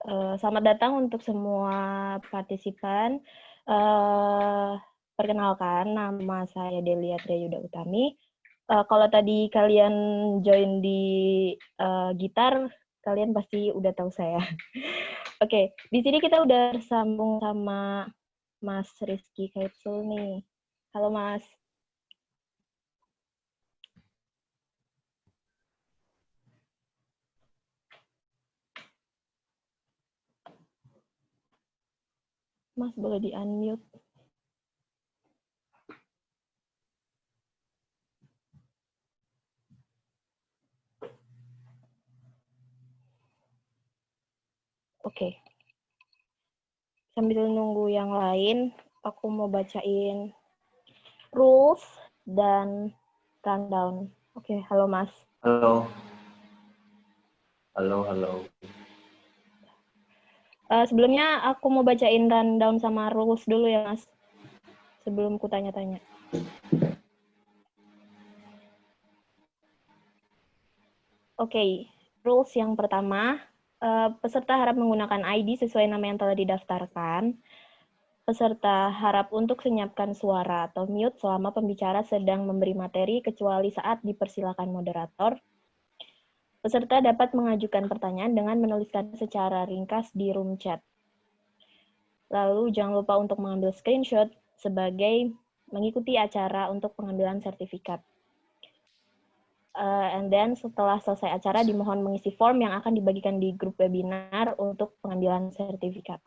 Selamat datang untuk semua partisipan. Perkenalkan, nama saya Delia Triyuda Utami. Kalau tadi kalian join di gitar, kalian pasti udah tahu saya. Oke, di sini kita udah tersambung sama Mas Rizky Kaitsul nih. Halo Mas. Mas boleh di-unmute. Oke. Sambil nunggu yang lain, aku mau bacain rules dan rundown. Oke, halo Mas. Halo. Halo. Sebelumnya aku mau bacain rundown sama rules dulu ya Mas. Sebelum ku tanya-tanya. Oke, rules yang pertama, peserta harap menggunakan ID sesuai nama yang telah didaftarkan. Peserta harap untuk senyapkan suara atau mute selama pembicara sedang memberi materi kecuali saat dipersilakan moderator. Peserta dapat mengajukan pertanyaan dengan menuliskan secara ringkas di room chat. Lalu jangan lupa untuk mengambil screenshot sebagai mengikuti acara untuk pengambilan sertifikat. And then setelah selesai acara dimohon mengisi form yang akan dibagikan di grup webinar untuk pengambilan sertifikat.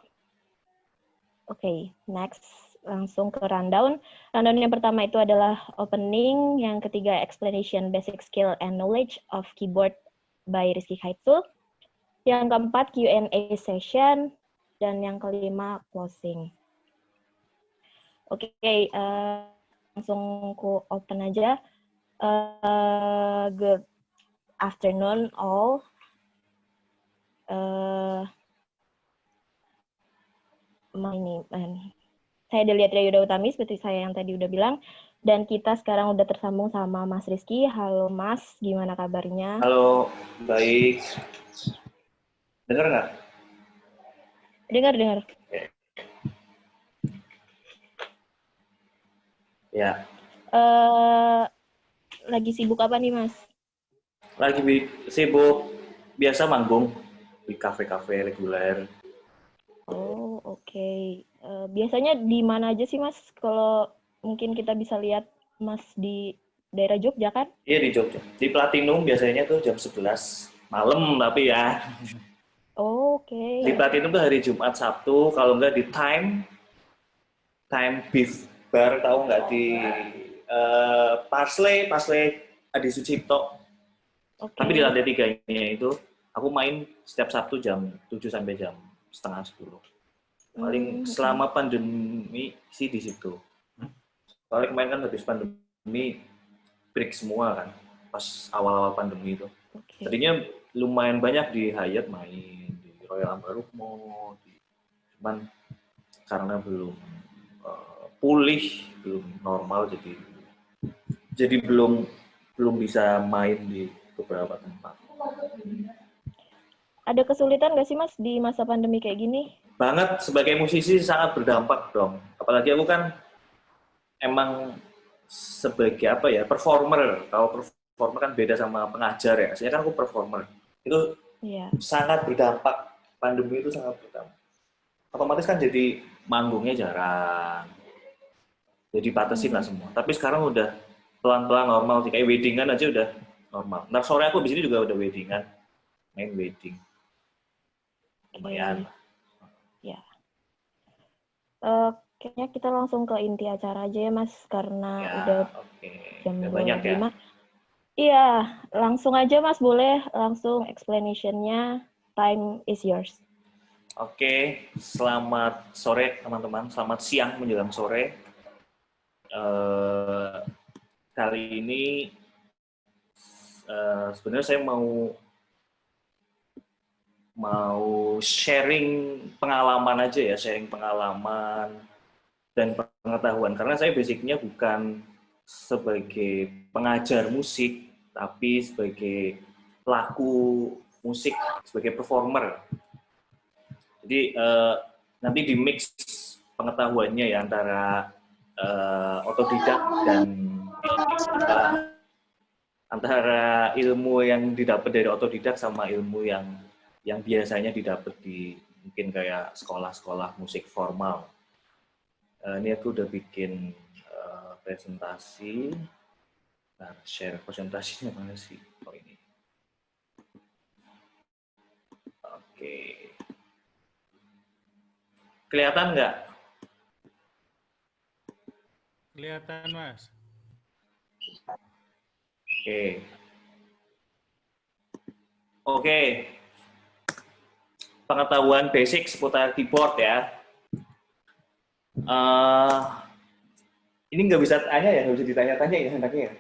Oke, next langsung ke rundown. Rundown yang pertama itu adalah opening, yang ketiga explanation basic skill and knowledge of keyboard by Rizky Kaitsul. Yang keempat Q&A session, dan yang kelima closing. Oke, langsung ku open aja. Good afternoon all. Saya Delia Triyuda Utami, seperti saya yang tadi udah bilang. Dan kita sekarang udah tersambung sama Mas Rizky. Halo Mas, gimana kabarnya? Halo, baik. Dengar nggak? Dengar. Oke. Ya. Lagi sibuk apa nih Mas? Lagi sibuk biasa manggung di kafe-kafe reguler. Oh, oke. Biasanya di mana aja sih Mas? Kalau mungkin kita bisa lihat Mas di daerah Jogja kan? Iya di Jogja. Di Platinum biasanya tuh jam 11 malam tapi ya. Oh, oke. Di Platinum tuh hari Jumat Sabtu, kalau nggak di Time Beef Bar, tahu nggak di Parsley Adi Sucipto. Oke. Tapi di lantai 3-nya itu aku main setiap Sabtu jam 7 sampai jam setengah 10. Paling selama pandemi sih di situ. Soalnya kemarin kan habis pandemi break semua kan, pas awal-awal pandemi itu. Oke. Tadinya lumayan banyak di Hyatt main, di Royal Ambarukmo, cuman karena belum pulih, belum normal, jadi belum bisa main di beberapa tempat. Ada kesulitan nggak sih Mas di masa pandemi kayak gini? Banget, sebagai musisi sangat berdampak dong. Apalagi aku kan emang sebagai apa ya, performer. Kalau performer kan beda sama pengajar ya. Saya kan aku performer. Itu sangat berdampak. Pandemi itu sangat berdampak. Otomatis kan jadi manggungnya jarang. Jadi batasin lah semua. Tapi sekarang udah pelan-pelan normal. Kayak weddingan aja udah normal. Ntar sore aku di sini juga udah weddingan. Main wedding. Lumayan. Ya. Kayaknya kita langsung ke inti acara aja ya Mas, karena ya, udah jam udah 2 banyak lebih. ya. Iya, langsung aja Mas, boleh langsung explanation-nya. Time is yours. Oke, selamat sore teman-teman. Selamat siang menjelang sore. Kali ini sebenarnya saya mau sharing pengalaman aja ya, sharing pengalaman dan pengetahuan. Karena saya basicnya bukan sebagai pengajar musik, tapi sebagai pelaku musik, sebagai performer. Jadi nanti di mix pengetahuannya ya antara otodidak dan antara ilmu yang didapat dari otodidak sama ilmu yang biasanya didapat di mungkin kayak sekolah-sekolah musik formal. Ini aku udah bikin presentasi. Nah, share presentasinya mana sih? Oh ini. Oke. Kelihatan nggak? Kelihatan, Mas. Oke. Oke. Pengetahuan basic seputar keyboard ya. Ini nggak bisa tanya ya, nggak bisa ditanya-tanya ya anaknya ya.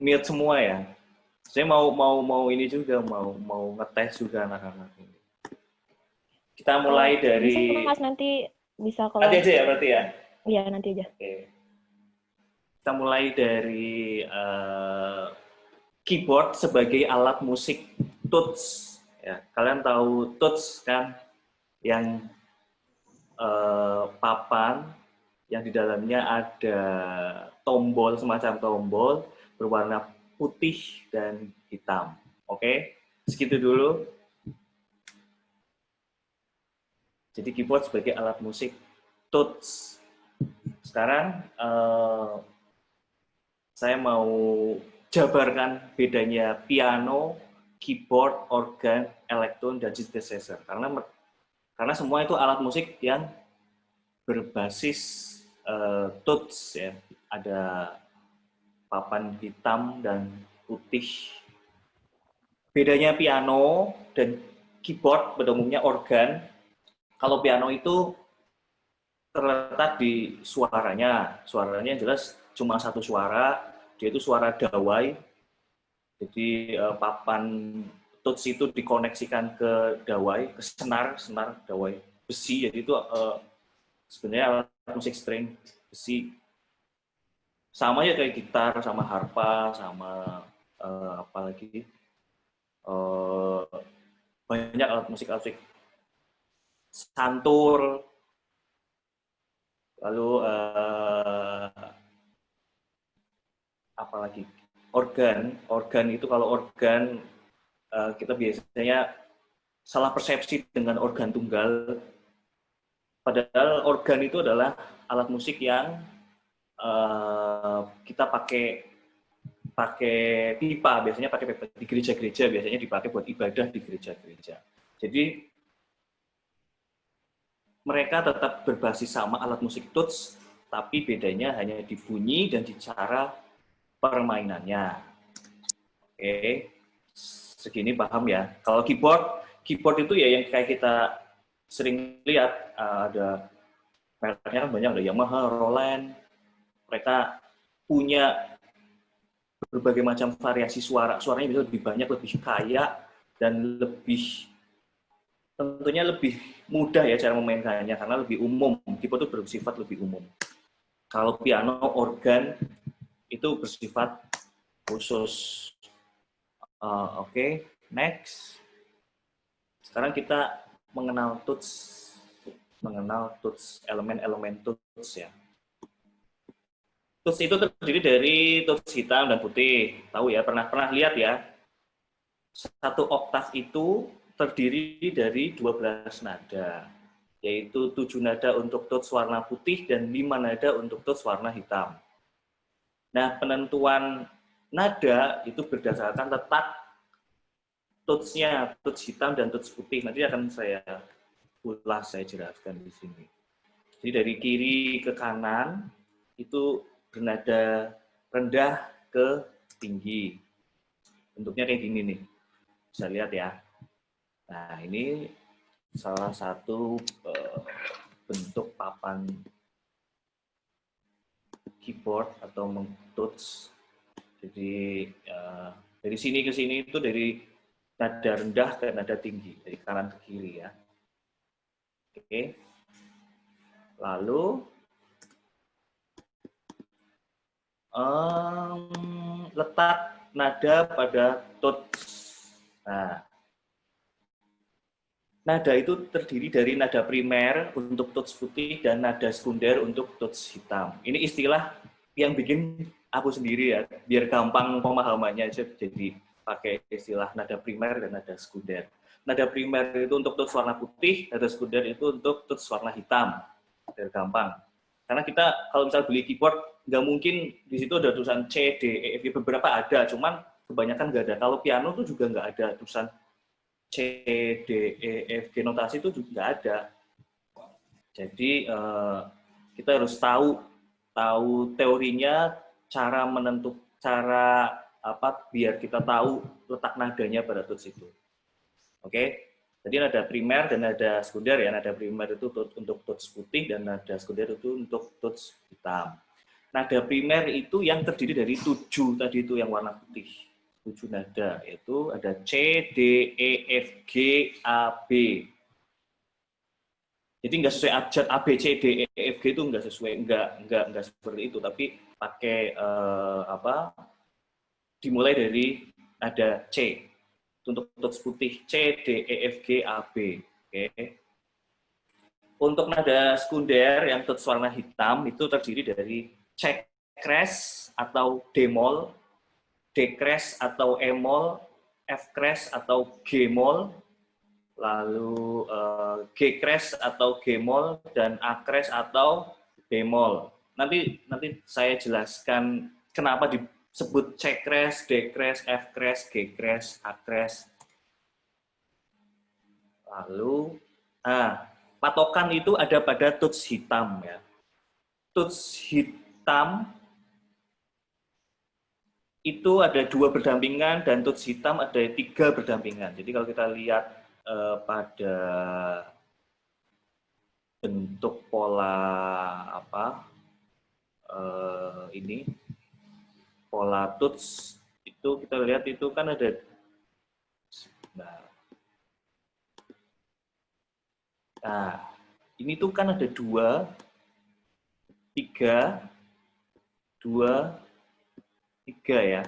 Mute semua ya. Saya mau ini juga, mau ngetes juga anak-anak ini. Kita mulai dari. Bisa Mas, nanti bisa kalau. Nanti aja ya berarti ya. Iya, nanti aja. Oke. Kita mulai dari keyboard sebagai alat musik tuts. Ya, kalian tahu tuts kan, yang papan yang di dalamnya ada tombol, semacam tombol berwarna putih dan hitam. Oke, segitu dulu. Jadi keyboard sebagai alat musik tuts. Sekarang saya mau jabarkan bedanya piano, keyboard, organ, elektron, dan synthesizer. Karena semua itu alat musik yang berbasis tuts ya. Ada papan hitam dan putih. Bedanya piano dan keyboard pada umumnya organ. Kalau piano itu terletak di suaranya. Suaranya jelas cuma satu suara, dia itu suara dawai. Jadi papan tuts itu dikoneksikan ke dawai, ke senar dawai besi. Jadi itu sebenarnya alat musik string besi. Sama ya kayak gitar, sama harpa, sama apalagi banyak alat musik santur, lalu apalagi organ itu kalau organ kita biasanya salah persepsi dengan organ tunggal, padahal organ itu adalah alat musik yang kita pakai pipa, biasanya pakai pipa di gereja-gereja, biasanya dipakai buat ibadah di gereja-gereja. Jadi mereka tetap berbasis sama alat musik tuts, tapi bedanya hanya di bunyi dan di cara permainannya. Oke, segini paham ya. Kalau keyboard itu ya yang kayak kita sering lihat, ada mereknya kan banyak, ada Yamaha, Roland. Mereka punya berbagai macam variasi suara. Suaranya bisa lebih banyak, lebih kaya, dan tentunya lebih mudah ya cara memainkannya karena lebih umum. Keyboard itu bersifat lebih umum. Kalau piano, organ itu bersifat khusus. Oke, next. Sekarang kita mengenal tuts, elemen-elemen tuts ya. Tuts itu terdiri dari tuts hitam dan putih. Tahu ya, pernah lihat ya. Satu oktav itu terdiri dari 12 nada, yaitu 7 nada untuk tuts warna putih dan 5 nada untuk tuts warna hitam. Nah, penentuan nada itu berdasarkan letak tutsnya, tuts hitam dan tuts putih. Nanti akan saya ulas, saya jelaskan di sini. Jadi dari kiri ke kanan itu bernada rendah ke tinggi. Bentuknya kayak gini nih. Bisa lihat ya. Nah, ini salah satu bentuk papan keyboard atau tuts. Jadi dari sini ke sini itu dari nada rendah ke nada tinggi, dari kanan ke kiri ya. Oke. Lalu letak nada pada tuts. Nah, nada itu terdiri dari nada primer untuk tuts putih dan nada sekunder untuk tuts hitam. Ini istilah yang bikin aku sendiri ya, biar gampang pemahamannya aja, jadi pakai istilah nada primer dan nada sekunder. Nada primer itu untuk tuts warna putih, nada sekunder itu untuk tuts warna hitam, biar gampang. Karena kita kalau misal beli keyboard, nggak mungkin di situ ada tulisan C, D, E, F, G, beberapa ada, cuman kebanyakan nggak ada. Kalau piano tuh juga nggak ada tulisan C, D, E, F, G, notasi itu juga nggak ada. Jadi kita harus tahu teorinya, cara apa biar kita tahu letak nadanya pada tuts itu. Oke? Jadi nada primer dan nada sekunder ya. Nada primer itu untuk tuts putih dan nada sekunder itu untuk tuts hitam. Nada primer itu yang terdiri dari 7 tadi itu yang warna putih. 7 nada, yaitu ada C, D, E, F, G, A, B. Jadi nggak sesuai abjad A, B, C, D, E, F, G itu nggak sesuai, nggak seperti itu, tapi pakai dimulai dari nada C. Untuk tuts putih C, D, E, F, G, A, B. Oke. Untuk nada sekunder yang tuts warna hitam itu terdiri dari C crash atau D-moll, D crash atau E-moll, F crash atau G-moll, lalu G crash atau G-moll, dan A crash atau B-moll. Nanti saya jelaskan kenapa disebut C crash, D crash, F crash, G crash, A crash. Lalu patokan itu ada pada tuts hitam ya. Tuts hitam itu ada 2 berdampingan dan tuts hitam ada 3 berdampingan. Jadi kalau kita lihat pada bentuk pola ini pola tuts itu kita lihat itu kan ada ini tuh kan ada 2 3 ya.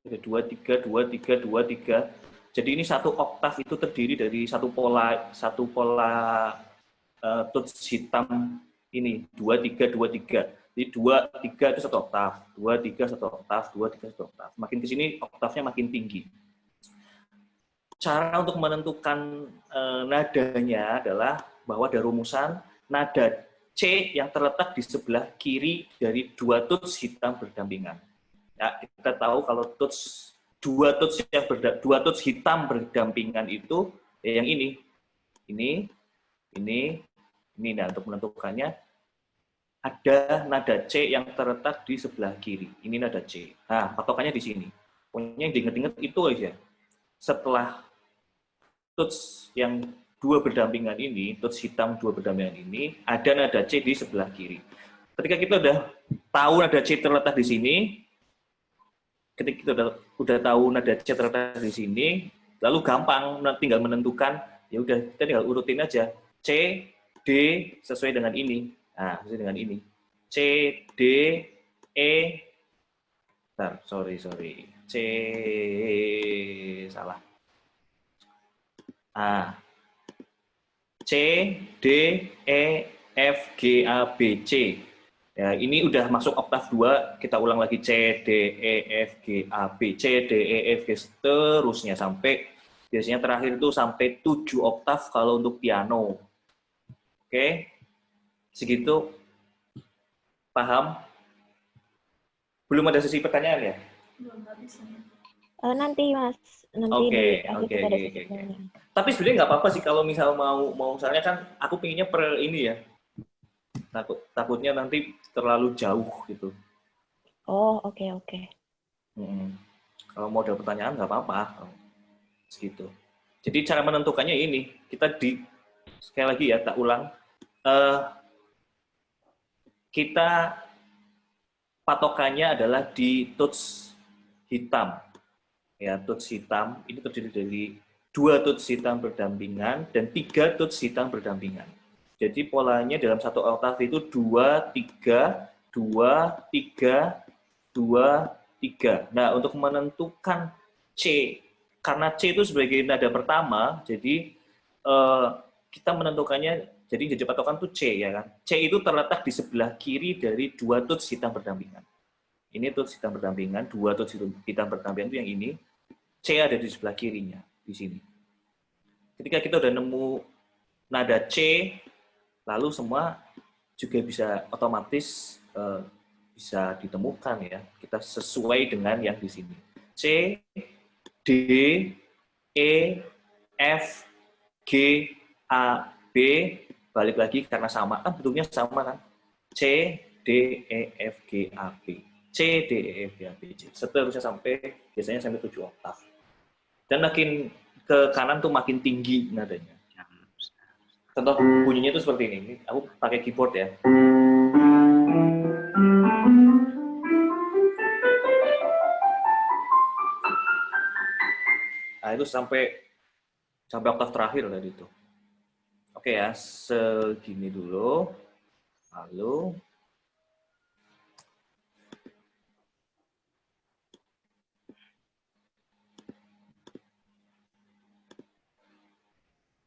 Ada 2 3 2 3 2 3. Jadi ini satu oktav itu terdiri dari satu pola tuts hitam ini 2 3 2 3. Jadi 2 3 itu satu oktav, 2 3 satu oktav, 2 3 satu oktav. Makin ke sini oktavnya makin tinggi. Cara untuk menentukan nadanya adalah bahwa ada rumusan nada C yang terletak di sebelah kiri dari 2 tuts hitam berdampingan. Ya, kita tahu kalau dua tuts hitam berdampingan itu yang ini. Nah, untuk menentukannya ada nada C yang terletak di sebelah kiri. Ini nada C. Nah, patokannya di sini. Pokoknya yang diingat-ingat itu aja. Setelah tuts yang 2 berdampingan ini, tuts hitam 2 berdampingan ini, ada nada C di sebelah kiri. Ketika kita udah tahu nada C terletak di sini, ketika kita udah tahu nada C terletak di sini, lalu gampang tinggal menentukan, ya udah kita tinggal urutin aja. C, D sesuai dengan ini. Nah, sesuai dengan ini. C, D, E, sorry. C, salah. C, D, E, F, G, A, B, C. Ya, ini udah masuk oktav 2, kita ulang lagi C, D, E, F, G, A, B, C, D, E, F, G, seterusnya sampai, biasanya terakhir itu sampai 7 oktav kalau untuk piano. Oke, segitu. Paham? Belum ada sesi pertanyaan ya? Belum, nanti Mas. Nanti Oke. ada sesi pertanyaan. Tapi sebenarnya nggak apa-apa sih kalau misal mau misalnya kan aku pinginnya per ini ya. Takutnya nanti terlalu jauh gitu. Oh, oke. Kalau mau ada pertanyaan nggak apa-apa. Segitu. Jadi cara menentukannya ini, sekali lagi ya, tak ulang. Kita patokannya adalah di tuts hitam. Ya, tuts hitam ini terdiri dari 2 tuts hitam berdampingan dan 3 tuts hitam berdampingan. Jadi polanya dalam satu oktav itu 2 3 2 3 2 3. Nah, untuk menentukan C karena C itu sebagai nada pertama, jadi kita menentukannya, jadi patokan itu C, ya kan? C itu terletak di sebelah kiri dari dua tuts hitam berdampingan. Ini tuts hitam berdampingan, dua tuts hitam berdampingan itu yang ini. C ada di sebelah kirinya, di sini. Ketika kita udah nemu nada C, lalu semua juga bisa otomatis bisa ditemukan ya. Kita sesuai dengan yang di sini. C, D, E, F, G, A, B, balik lagi karena sama, kan bentuknya sama kan? C, D, E, F, G, A, B. C, D, E, F, G, A, B, C. Seterusnya sampai, biasanya sampai 7 oktav. Dan makin ke kanan tuh makin tinggi nadanya. Contoh bunyinya itu seperti ini. Aku pakai keyboard ya. Nah, itu sampai oktav terakhir tadi itu. Oke ya, segini dulu. Lalu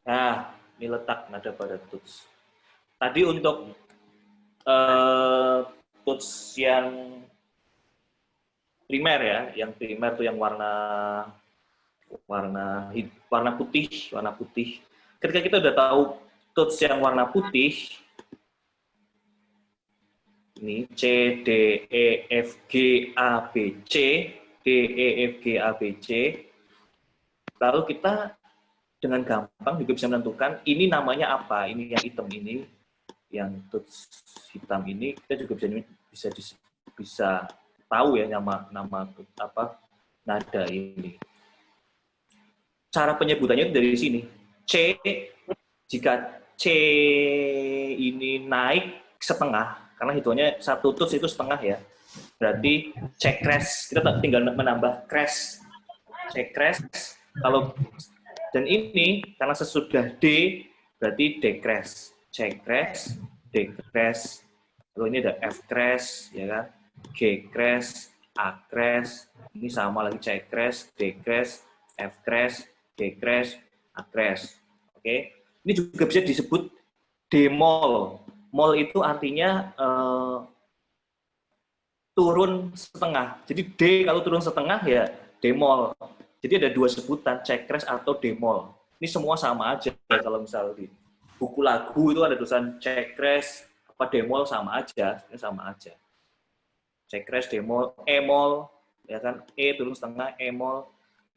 nah, ini letak nada pada tuts. Tadi untuk tuts yang primer ya, yang primer tuh yang warna putih. Ketika kita udah tahu tuts yang warna putih, ini C, D, E, F, G, A, B, C, D, E, F, G, A, B, C. Lalu kita dengan gampang juga bisa menentukan ini namanya apa, ini yang hitam ini, yang tuts hitam ini, kita juga bisa tahu ya nama apa nada ini. Cara penyebutannya itu dari sini. C, jika C ini naik setengah, karena hitungannya satu tuts itu setengah ya, berarti C crash, kita tinggal menambah crash. C crash, kalau dan ini karena sesudah D berarti D crash, C crash, D crash, lalu ini ada F crash, ya kan, G crash, A crash, ini sama lagi C crash, D crash, F crash, G crash, A crash. Oke, ini juga bisa disebut D-moll. Moll itu artinya turun setengah. Jadi D kalau turun setengah ya D-moll. Jadi ada dua sebutan, C crash atau D-moll. Ini semua sama aja. Kalau misal di buku lagu itu ada tulisan C crash apa D-moll sama aja, ini sama aja. C crash, D-moll, E-moll, ya kan? E turun setengah, E-moll.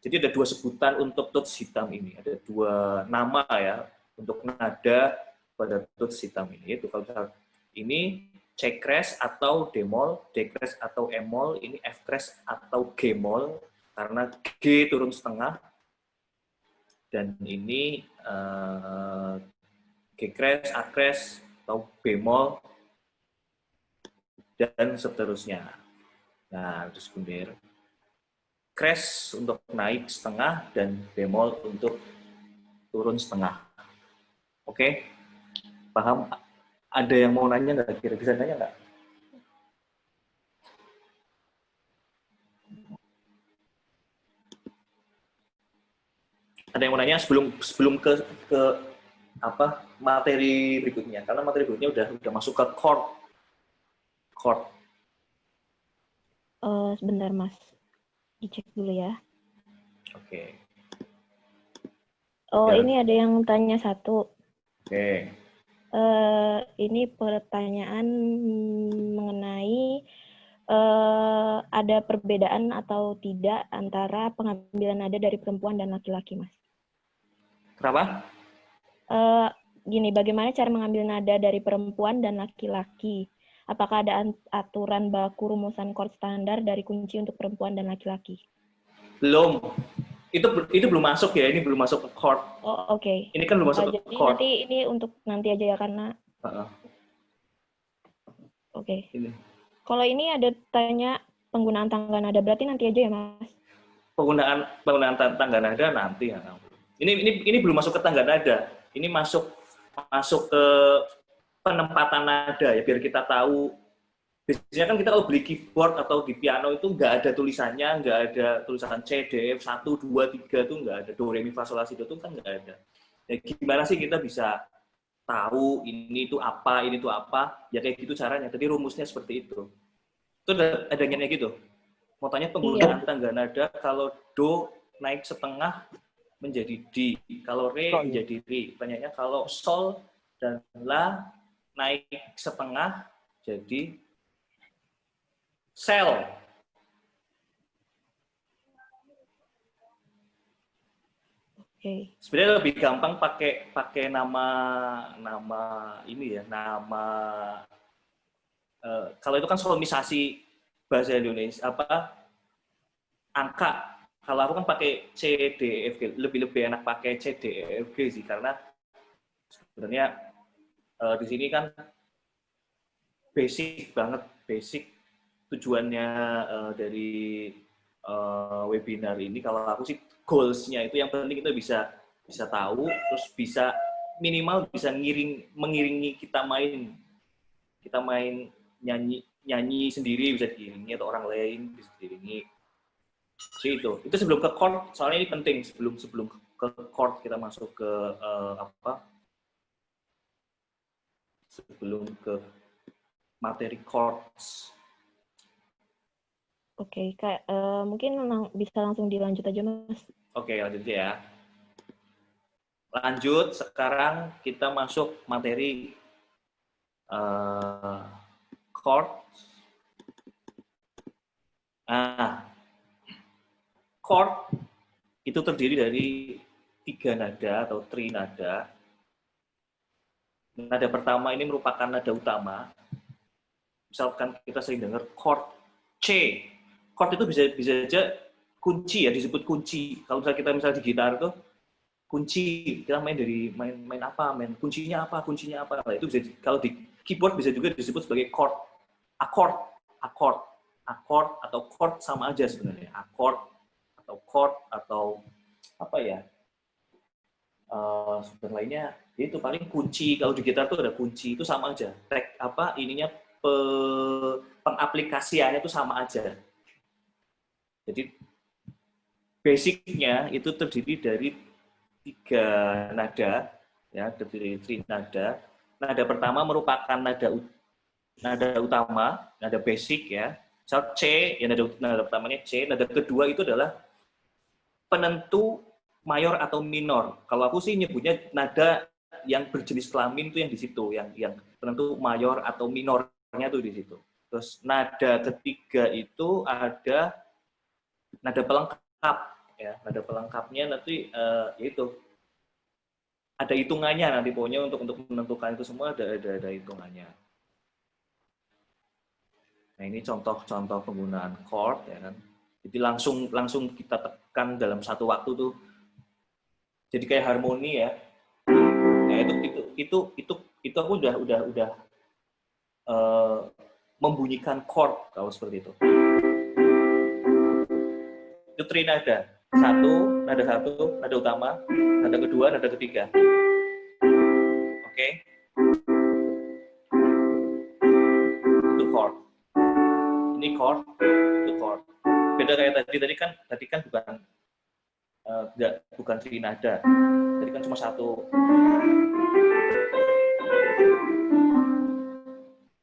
Jadi ada dua sebutan untuk tuts hitam ini. Ada dua nama ya untuk nada pada tuts hitam ini. Itu kalau misal ini C crash atau D-moll, D crash atau E-moll, ini F crash atau G-moll. Karena G turun setengah, dan ini G crash, A crash, atau B-moll, dan seterusnya. Nah, terus kemudian crash untuk naik setengah, dan B-moll untuk turun setengah. Oke? Paham? Ada yang mau nanya nggak? Kira-kira nanya nggak? Ada yang mau nanya sebelum ke apa materi berikutnya, karena materi berikutnya udah masuk ke chord. Sebentar Mas, dicek dulu ya. Oke. Oh Ya. ini ada yang tanya satu. Oke. Ini pertanyaan mengenai ada perbedaan atau tidak antara pengambilan nada dari perempuan dan laki-laki, Mas? Kenapa? Gini, bagaimana cara mengambil nada dari perempuan dan laki-laki? Apakah ada aturan baku rumusan chord standar dari kunci untuk perempuan dan laki-laki? Belum. Itu belum masuk ya, ini belum masuk ke chord. Oh, oke. Ini kan belum masuk ke Jadi chord. nanti ini untuk nanti aja ya, karena... Oke. Ini. Kalau ini ada tanya penggunaan tangga nada, berarti nanti aja ya, Mas? Penggunaan tangga nada nanti ya. Ini belum masuk ke tangga nada. Ini masuk ke penempatan nada ya, biar kita tahu biasanya kan kita kalau beli keyboard atau di piano itu nggak ada tulisannya, nggak ada tulisan C, D, F, 1, 2, 3 tuh nggak ada. Do, Re, Mi, Fa, Sol, La, Si, Do tuh kan nggak ada. Ya, gimana sih kita bisa tahu ini itu apa, ini itu apa? Ya kayak gitu caranya. Tadi rumusnya seperti itu. Itu ada yang gitu. Mau tanya penggunaan tangga nada kalau Do naik setengah menjadi D, kalau Re menjadi Ri. Tanyanya kalau Sol dan La naik setengah jadi sel. Sebenarnya lebih gampang pakai nama ini ya, nama kalau itu kan solmisasi bahasa Indonesia apa angka. Kalau aku kan pakai C, D, F, G, lebih enak pakai C, D, F, G sih karena sebenarnya di sini kan basic banget, basic tujuannya dari webinar ini. Kalau aku sih goals-nya itu yang penting kita bisa tahu, terus bisa minimal bisa mengiringi kita main nyanyi sendiri bisa diiringi atau orang lain bisa diiringi. Jadi itu sebelum ke chord, soalnya ini penting sebelum ke chord kita masuk ke sebelum ke materi chords. Oke, kayak mungkin bisa langsung dilanjut aja, Mas. Oke, lanjut ya. Lanjut, sekarang kita masuk materi chord. Nah, chord itu terdiri dari 3 nada atau trinada. Nada pertama ini merupakan nada utama. Misalkan kita sering dengar chord C. Chord itu bisa aja kunci ya, disebut kunci. Kalau misalnya di gitar itu kunci, kita main apa, kuncinya apa. Nah, itu bisa kalau di keyboard bisa juga disebut sebagai chord. Akord atau chord sama aja sebenarnya. Akord atau chord atau apa ya? Sebenarnya lainnya itu paling kunci. Kalau di gitar tuh ada kunci, itu sama aja. Pengaplikasiannya itu sama aja. Jadi basicnya itu terdiri dari 3 nada, ya, terdiri dari trinada. Nada pertama merupakan nada utama, nada basic ya. Misal C, ya nada pertamanya C. Nada kedua itu adalah penentu mayor atau minor. Kalau aku sih nyebutnya nada yang berjenis kelamin itu yang di situ, yang penentu mayor atau minornya tuh di situ. Terus nada ketiga itu ada nada pelengkap ya. Nada pelengkapnya nanti yaitu ada hitungannya nanti pokoknya untuk menentukan itu semua ada hitungannya. Nah, ini contoh penggunaan chord ya kan. Jadi langsung kita tekan dalam satu waktu tuh. Jadi kayak harmoni ya. Nah, itu aku udah membunyikan chord kalau seperti itu. Itu trinada. Nada satu, nada utama, nada kedua, nada ketiga. Oke. Itu chord. Ini chord, itu chord. Beda kayak tadi kan bukan trinada. Tadi kan cuma satu.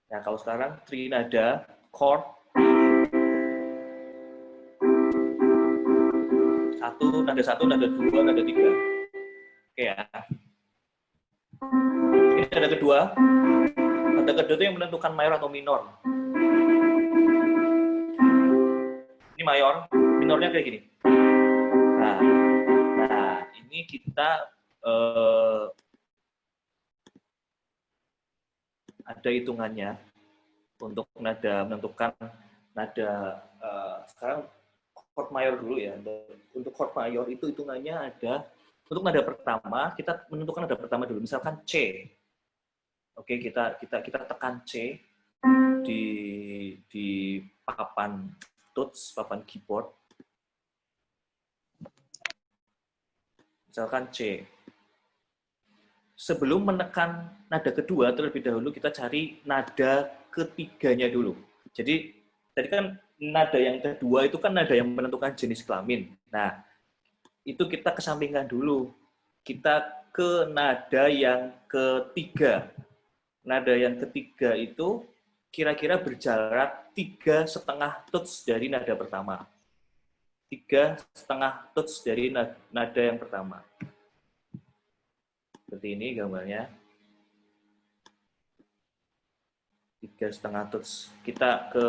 Nah, kalau sekarang trinada, chord, satu, nada dua, nada tiga. Oke ya. Ini nada kedua. Nada kedua itu yang menentukan mayor atau minor. Ini mayor, minornya kayak gini. Nah, ini kita ada hitungannya untuk menentukan nada. Sekarang chord mayor dulu ya. Untuk chord mayor itu hitungannya ada untuk nada pertama, kita menentukan nada pertama dulu. Misalkan C. Oke, kita tekan C di papan tuts, papan keyboard. Misalkan C. Sebelum menekan nada kedua, terlebih dahulu kita cari nada ketiganya dulu. Jadi tadi kan nada yang kedua itu kan nada yang menentukan jenis kelamin. Nah, itu kita kesampingkan dulu. Kita ke nada yang ketiga. Nada yang ketiga itu kira-kira berjarak 3,5 tuts dari nada pertama. 3,5 tuts dari nada yang pertama. Seperti ini gambarnya. 3,5 tuts. Kita ke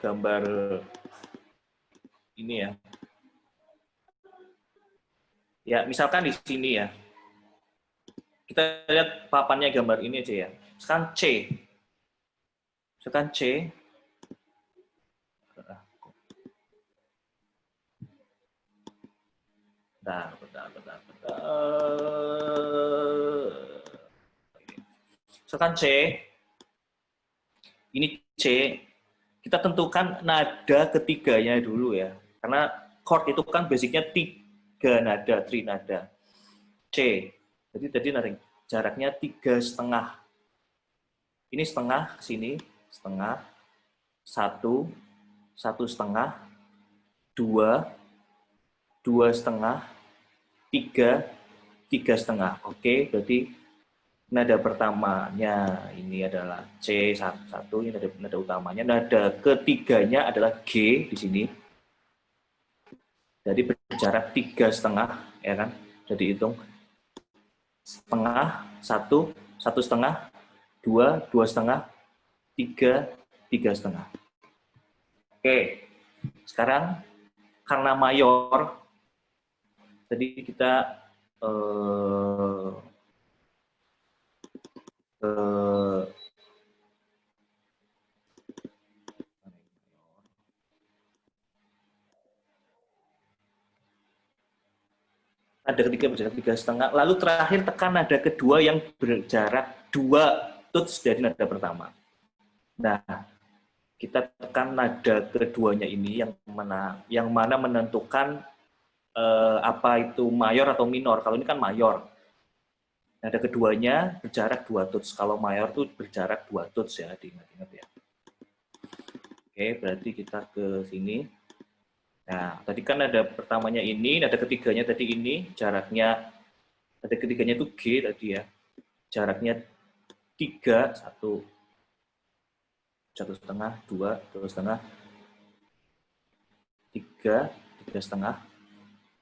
gambar ini ya. Ya, misalkan di sini ya. Kita lihat papannya gambar ini aja ya. Sekarang C. Misalkan C. Bentar. Misalkan C. Ini C. Kita tentukan nada ketiganya dulu ya. Karena chord itu kan basicnya 3 nada, trinada. C. Jadi tadi jaraknya 3,5. Ini setengah ke sini, setengah, 1, 1,5, 2, 2,5, 3, 3,5. Oke, berarti nada pertamanya ini adalah C1, ini nada utamanya. Nada ketiganya adalah G di sini. Jadi berjarak 3,5, ya kan? Jadi hitung setengah, 1, 1,5, 2, 2,5, 3, 3,5. Oke, sekarang karena mayor, tadi kita nada ketiga berjarak 3,5, lalu terakhir tekan nada kedua yang berjarak 2 tuts dari nada pertama. Nah, kita tekan nada keduanya ini yang mana menentukan apa itu mayor atau minor. Kalau ini kan mayor. Nada keduanya berjarak 2 tuts. Kalau mayor itu berjarak 2 tuts ya, diingat-ingat ya. Oke, berarti kita ke sini. Nah, tadi kan nada pertamanya ini, nada ketiganya tadi ini, jaraknya, nada ketiganya itu G tadi ya. Jaraknya 3, 1, 1,5, 2, 2,5, 3, 3,5.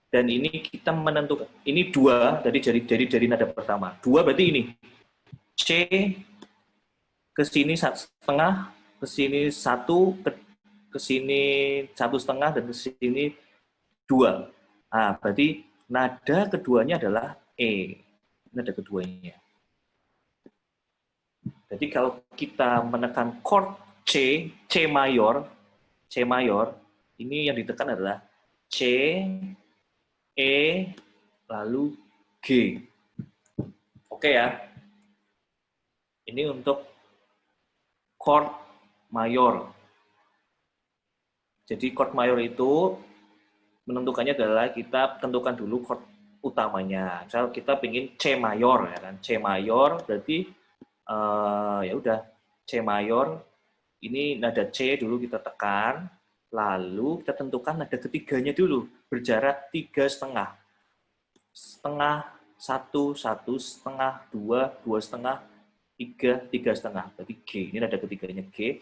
Dan ini kita menentukan, ini 2, dari nada pertama. 2 berarti ini. C, ke sini 1,5, ke sini 1, ke sini 1,5, dan ke sini 2. Nah, berarti nada keduanya adalah E. Nada keduanya. Jadi kalau kita menekan chord C, C mayor, ini yang ditekan adalah C, E, lalu G. Oke ya. Ini untuk chord mayor. Jadi chord mayor itu menentukannya adalah kita tentukan dulu chord utamanya. Misal kita ingin C mayor ya kan. C mayor berarti ya udah C mayor. Ini nada C dulu kita tekan, lalu kita tentukan nada ketiganya dulu, berjarak 3,5. Setengah, 1, 1,5, 2, 2,5, 3, 3,5. Berarti G, ini nada ketiganya G.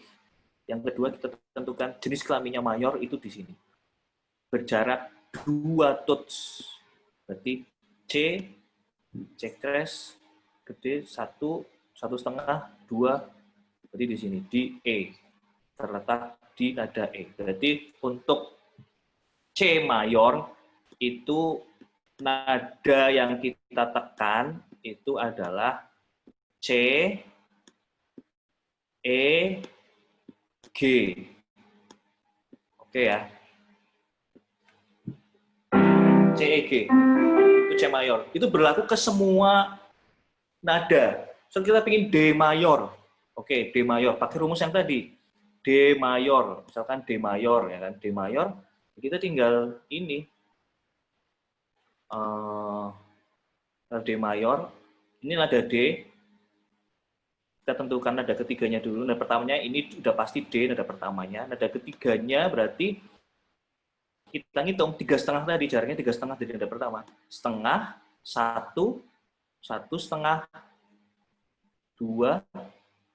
Yang kedua kita tentukan jenis kelaminnya mayor itu di sini. Berjarak 2 tuts. Berarti C, C crash, gede, 1, 1,5, 2, berarti di sini, di E. Terletak di nada E. Berarti untuk C mayor, itu nada yang kita tekan, itu adalah C, E, G. Oke ya. C, E, G. Itu C mayor. Itu berlaku ke semua nada. So, kita ingin D mayor. Oke, D mayor. Pakai rumus yang tadi. D mayor. Misalkan D mayor. Ya kan? D mayor. Kita tinggal ini. D mayor. Ini nada D. kita tentukan nada ketiganya dulu. Nada pertamanya ini udah pasti D, nada pertamanya. Nada ketiganya berarti kita ngitung 3,5 tadi, jaraknya 3,5 dari nada pertama. Setengah, 1, 1,5, 2,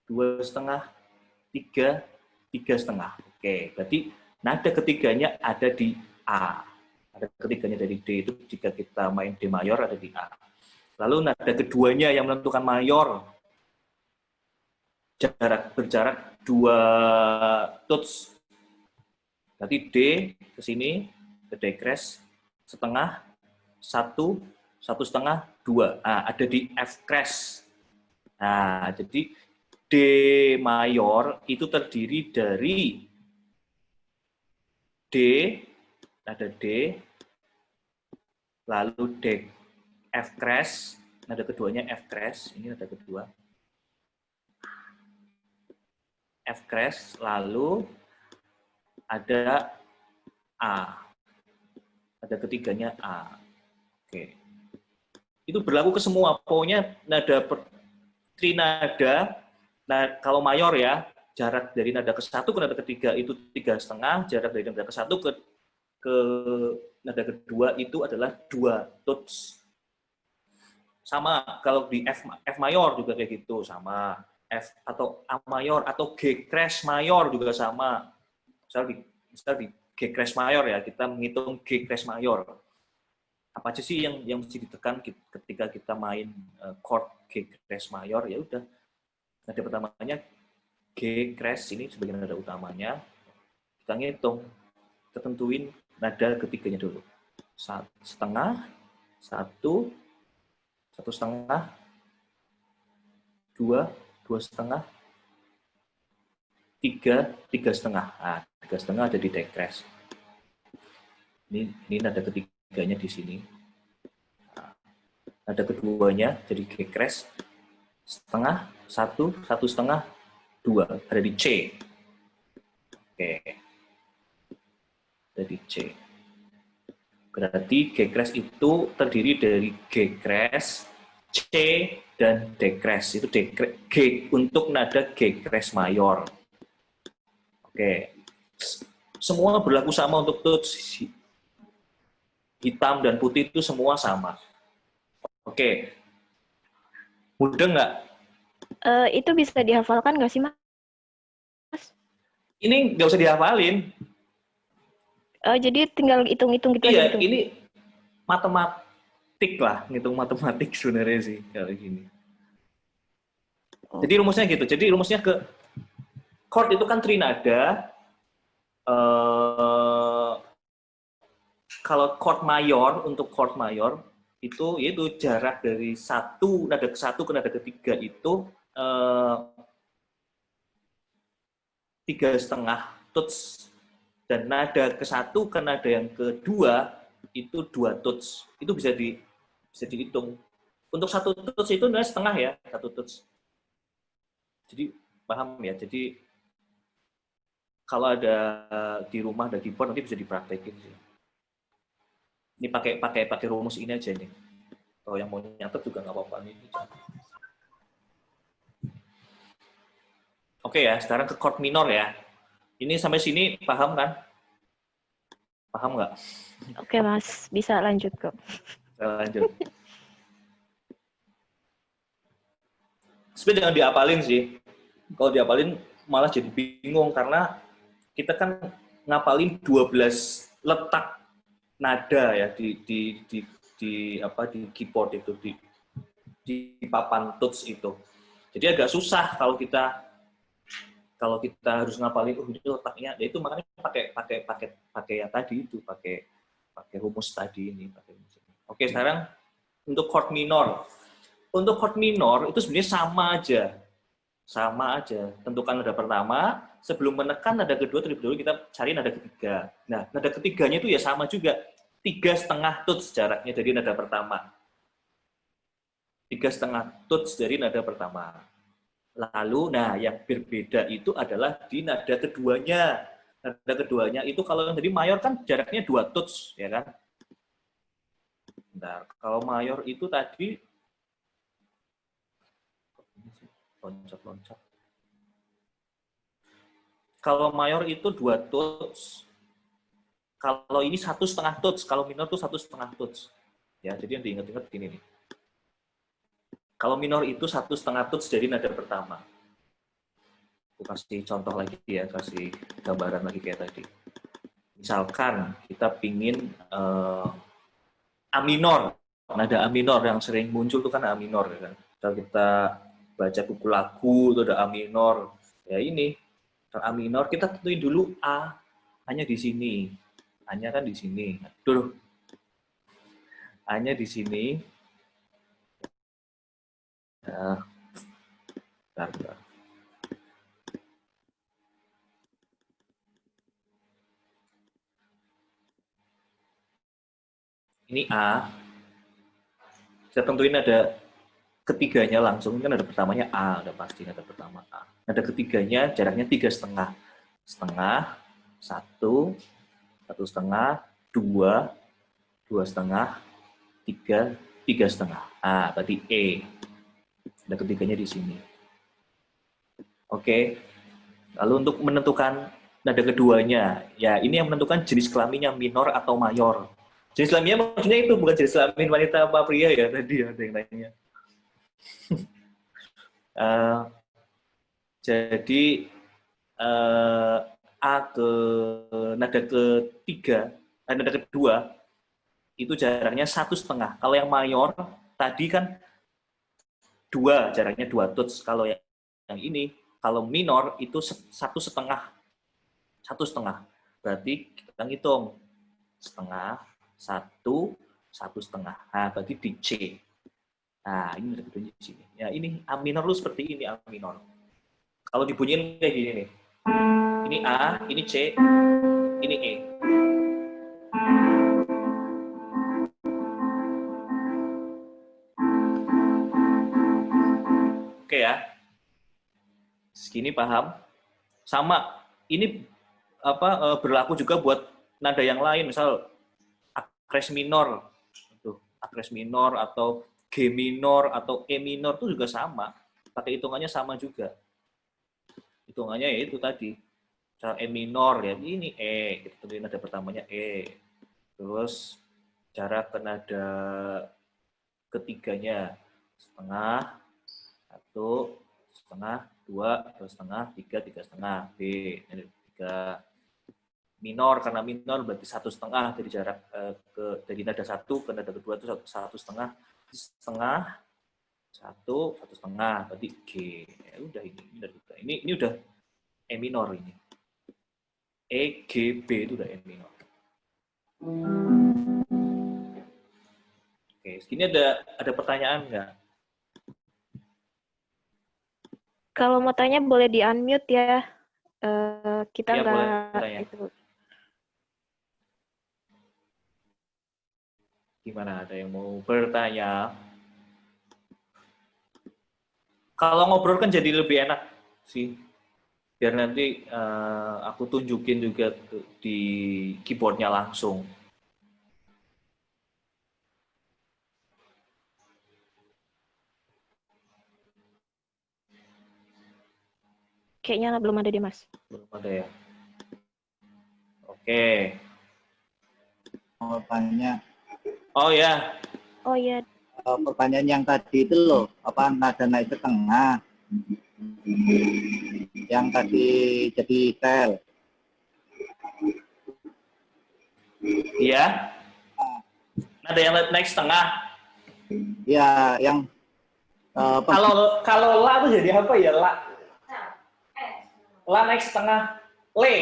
2,5, 3, 3,5. Oke, berarti nada ketiganya ada di A. Nada ketiganya dari D itu jika kita main D mayor ada di A. Lalu nada keduanya yang menentukan mayor, berjarak 2 tuts. Berarti D ke sini, ke D crash, setengah, 1, 1,5, 2. Nah, ada di F crash. Nah, jadi D mayor itu terdiri dari D, nada D, lalu D F crash, nada keduanya F crash, ini nada kedua. F crash, lalu ada A. Nada ketiganya A. Oke. Itu berlaku ke semua. Pokoknya nada trinada, nah kalau mayor ya, jarak dari nada ke-1 ke nada ketiga itu 3,5, jarak dari nada ke-1 ke nada kedua itu adalah 2 tuts. Sama kalau di F mayor juga kayak gitu, sama. F atau A mayor atau G crash mayor juga sama. Misal di G crash mayor ya, kita menghitung G crash mayor. Apa aja sih yang mesti ditekan ketika kita main chord G crash mayor? Ya udah. Nada pertamanya G crash ini sebagai nada utamanya. Kita ngitung, kita tentuin nada ketiganya dulu. 1,5, 1, 1,5, 2, 2,5, 3, 3,5. Nah, 3,5 ada di D crash. Ini nada ketiganya di sini. Nah, nada keduanya jadi G crash, setengah, 1, 1,5, 2. Ada di C. Oke. Ada di C. Berarti G crash itu terdiri dari G crash, C, dan D crash. Itu G untuk nada G crash mayor. Oke. Semua berlaku sama untuk tuts. Hitam dan putih itu semua sama. Oke. Mudah nggak? Itu bisa dihafalkan nggak sih, Mas? Ini nggak usah dihafalin. Jadi tinggal hitung-hitung gitu Iya, aja gitu. ini matematik lah, ngitung matematik sebenarnya sih kayak gini. Jadi rumusnya gitu. Jadi rumusnya ke chord itu kan trinada. Kalau chord mayor, untuk chord mayor itu yaitu jarak dari nada ke-1 ke nada ketiga itu 3,5 tuts, dan nada ke-1 ke nada yang kedua itu 2 tuts. Itu bisa dihitung. Untuk 1 tuts itu nilai setengah ya, 1 tuts. Jadi paham ya. Jadi kalau ada di rumah ada keyboard nanti bisa dipraktekin sih. Ini pakai rumus ini aja nih. Kalau yang mau nyatet juga nggak apa-apa nih. Oke ya, sekarang ke chord minor ya. Ini sampai sini paham kan? Paham nggak? Oke, Mas. Bisa lanjut kok. Kita lanjut. Sebenarnya jangan diapalin sih. Kalau diapalin malah jadi bingung karena kita kan ngapalin 12 letak nada ya di keyboard itu, di papan tuts itu. Jadi agak susah kalau kita harus ngapalin ini letaknya. Ya itu makanya pakai yang tadi itu, pakai rumus tadi ini, Oke, sekarang untuk chord minor. Untuk chord minor itu sebenarnya sama aja. Tentukan nada pertama, sebelum menekan nada kedua terlebih dahulu kita cari nada ketiga. Nah, nada ketiganya itu ya sama juga. 3,5 tuts jaraknya dari nada pertama. 3,5 tuts dari nada pertama. Lalu, nah yang berbeda itu adalah di nada keduanya. Nada keduanya itu kalau yang tadi mayor kan jaraknya 2 tuts, ya kan? Bentar, kalau mayor itu tadi loncat-loncat. Kalau mayor itu 2 tuts. Kalau ini 1,5 tuts. Kalau minor itu 1,5 tuts. Ya, jadi yang diingat-ingat gini nih. Kalau minor itu 1,5 tuts jadi nada pertama. Aku kasih contoh lagi ya, kasih gambaran lagi kayak tadi. Misalkan kita pingin A minor, nada A minor yang sering muncul itu kan A minor ya kan. Kalau kita baca buku lagu itu ada A minor, ya ini A minor kita tentuin dulu A, hanya di sini, A-nya kan di sini. Dulu, A-nya di sini. Nah, bentar. Ini A, saya tentuin ada ketiganya langsung, kan ada pertamanya A, udah pasti ada pertama A. Ada ketiganya jaraknya 3,5. Setengah, 1, 1,5, 2, 2,5, 3, 3,5. Ah, berarti E. Ada ketiganya di sini. Oke. Lalu untuk menentukan nada keduanya, ya ini yang menentukan jenis kelaminnya minor atau mayor. Jenis kelaminnya maksudnya itu bukan jenis kelamin wanita apa pria ya tadi ada yang nanya. Jadi A ke nada ketiga, nada kedua itu jaraknya 1,5. Kalau yang mayor tadi kan 2, jaraknya 2 tuts. Kalau yang ini, kalau minor itu 1,5. 1,5. Berarti kita ngitung setengah, 1, 1,5. Nah, berarti di C. Nah, ini ada bedanya di sini. Ya, ini A minor lu seperti ini A minor. Kalau dibunyiin kayak gini nih. Ini A, ini C, ini E. Oke ya. Segini paham? Sama, ini berlaku juga buat nada yang lain, misal akres minor. Akres minor atau G minor atau E minor itu juga sama. Pakai hitungannya sama juga. Hitungannya ya itu tadi. Misal E minor ya ini E, kita tentuin nada pertamanya E. Terus cara ke nada ketiganya setengah, 1, setengah, 2, 2,5, 3, 3,5, B, 3. Minor, karena minor berarti 1,5 dari jarak dari nada 1 ke nada kedua itu 1,5, setengah, 1, 1,5, berarti G. Ya udah ini udah E minor ini. E, G, B itu udah E minor. Oke, segini ada pertanyaan nggak? Kalau mau tanya boleh di-unmute ya. Kita Ya, boleh nggak tanya. itu. Gimana, ada yang mau bertanya? Kalau ngobrol kan jadi lebih enak sih. Biar nanti aku tunjukin juga di keyboardnya langsung. Kayaknya belum ada deh, Mas. Belum ada ya? Oke. Mau tanya, Oh ya, Oh iya, pertanyaan yang tadi itu loh, apa nada naik ke tengah, yang tadi jadi tel. iya. Ada yang naik setengah. Ya, yang Kalau la itu jadi apa ya? La naik setengah. Le.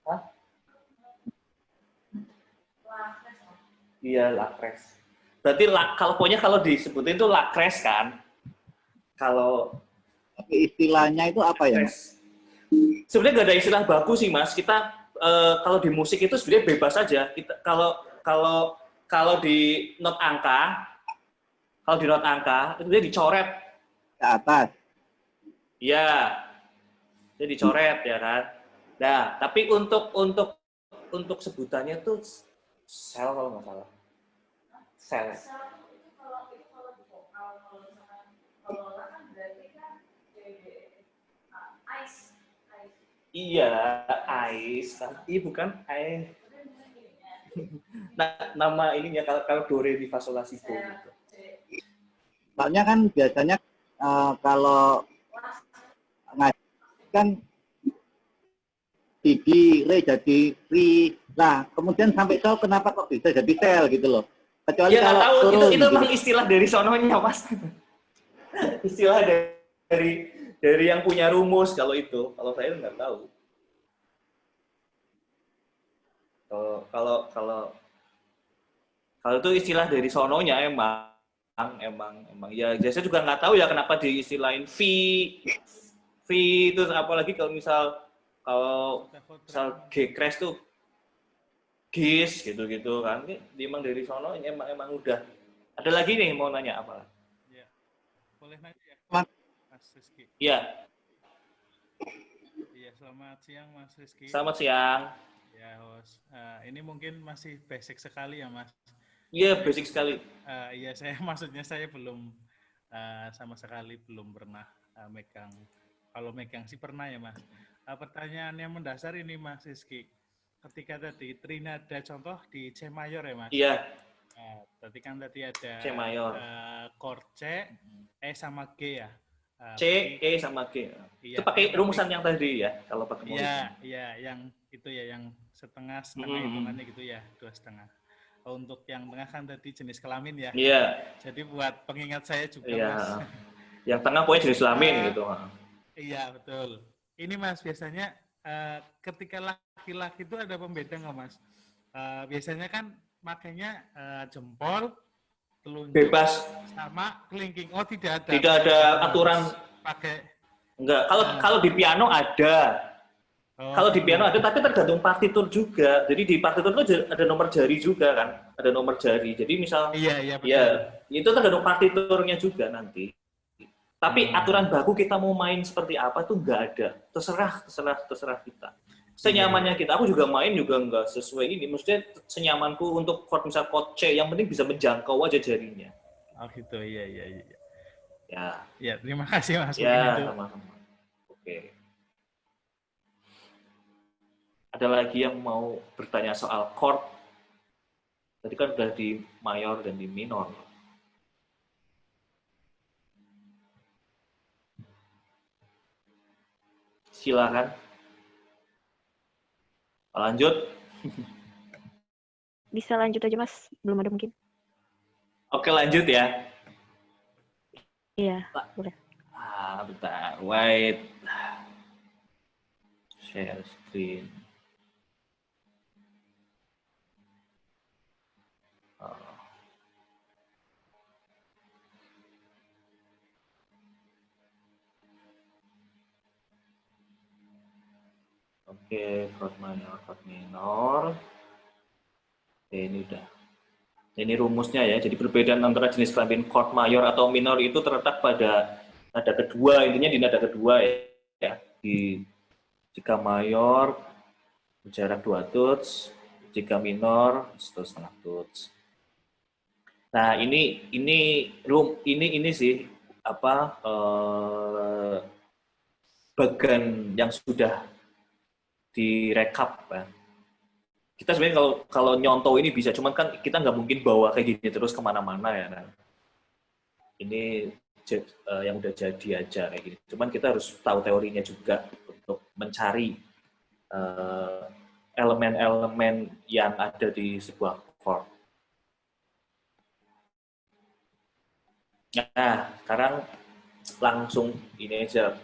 Hah? Iya, lakres. Berarti kalau disebutin itu lakres kan? Kalau istilahnya itu apa ya? lakres. Sebenarnya nggak ada istilah baku sih, Mas. Kita kalau di musik itu sebenarnya bebas saja. Kita kalau di not angka, itu dia dicoret. Ke atas. Iya. Dia dicoret ya kan. Nah, tapi untuk sebutannya tuh sel kalau nggak salah. Sel. Iya, Ais. Tapi bukan Ais. Nah, nama ininya kalau do re mi fa sol la si do gitu. Soalnya kan biasanya kalau ngaji kan di re jadi ri. Nah, kemudian sampai sol kenapa kok bisa jadi tel gitu loh. Kecuali Ya nggak kalau tahu, turun itu gitu. memang istilah dari sononya, Mas. Istilah dari yang punya rumus kalau itu. Kalau saya nggak tahu. Kalau itu istilah dari sononya emang ya saya juga nggak tahu ya kenapa diistilahin V itu apalagi kalau misal G crash tuh gis gitu kan. Ini emang dari sononya emang udah. Ada lagi nih mau nanya apa? Ya, boleh nanya ya, Mas, Mas Rizky. Iya, Iya, selamat siang Mas Rizky. selamat siang. Ya, host. Ini mungkin masih basic sekali ya, Mas. Iya, basic sekali. Iya, maksudnya saya belum sama sekali belum pernah megang. Kalau megang sih pernah ya, Mas. Pertanyaan yang mendasar ini, Mas Rizky. Ketika tadi trinada contoh di C mayor ya, Mas. Iya, Tadi kan tadi ada C mayor. chord C, E sama G ya. C, E sama G. Iya, Itu pakai berarti, rumusan yang tadi ya, kalau pakai iya, yang itu ya, yang setengah hitungannya gitu ya, 2,5. Untuk yang tengah kan tadi jenis kelamin ya. Iya. Jadi buat pengingat saya juga, Iya. Mas. Yang tengah pokoknya jenis kelamin gitu. Iya, betul. Ini Mas, biasanya ketika laki-laki itu ada pembeda nggak, Mas? Biasanya kan makanya jempol, telunjuk, Bebas. sama kelingking. Oh, tidak ada. Tidak ada aturan. Pakai. Enggak. Kalau di piano ada. Kalau di piano ada, tapi tergantung partitur juga. Jadi di partitur itu ada nomor jari juga kan, ada nomor jari. Jadi misal, Iya, betul. ya itu tergantung partiturnya juga nanti. Tapi aturan baku kita mau main seperti apa tuh nggak ada. Terserah kita. Senyamannya kita. Aku juga main juga nggak sesuai ini. Maksudnya senyamanku untuk chord misal chord C, yang penting bisa menjangkau aja jarinya. Oh gitu, iya. Ya. Ya, terima kasih Mas. Ya, sama-sama. Oke. Ada lagi yang mau bertanya soal chord? Tadi kan udah di mayor dan di minor. Silakan. Lanjut. Bisa lanjut aja, Mas. Belum ada mungkin. Oke, lanjut ya. Iya, boleh. Bentar. Wait. Share screen. Oke, chord minor. Oke, ini udah. Ini rumusnya ya. Jadi perbedaan antara jenis kelamin chord mayor atau minor itu terletak pada nada kedua. Intinya di nada kedua ya. Di jika mayor jarak 2 tuts, jika minor 1,5 tuts. Nah, ini sih apa bagian yang sudah direkap kan. Kita sebenarnya kalau nyontoh ini bisa, cuman kan kita nggak mungkin bawa kayak gini terus kemana-mana ya kan. Ini yang udah jadi aja kayak gini. Cuman kita harus tahu teorinya juga untuk mencari elemen-elemen yang ada di sebuah chord. Nah, sekarang langsung ini aja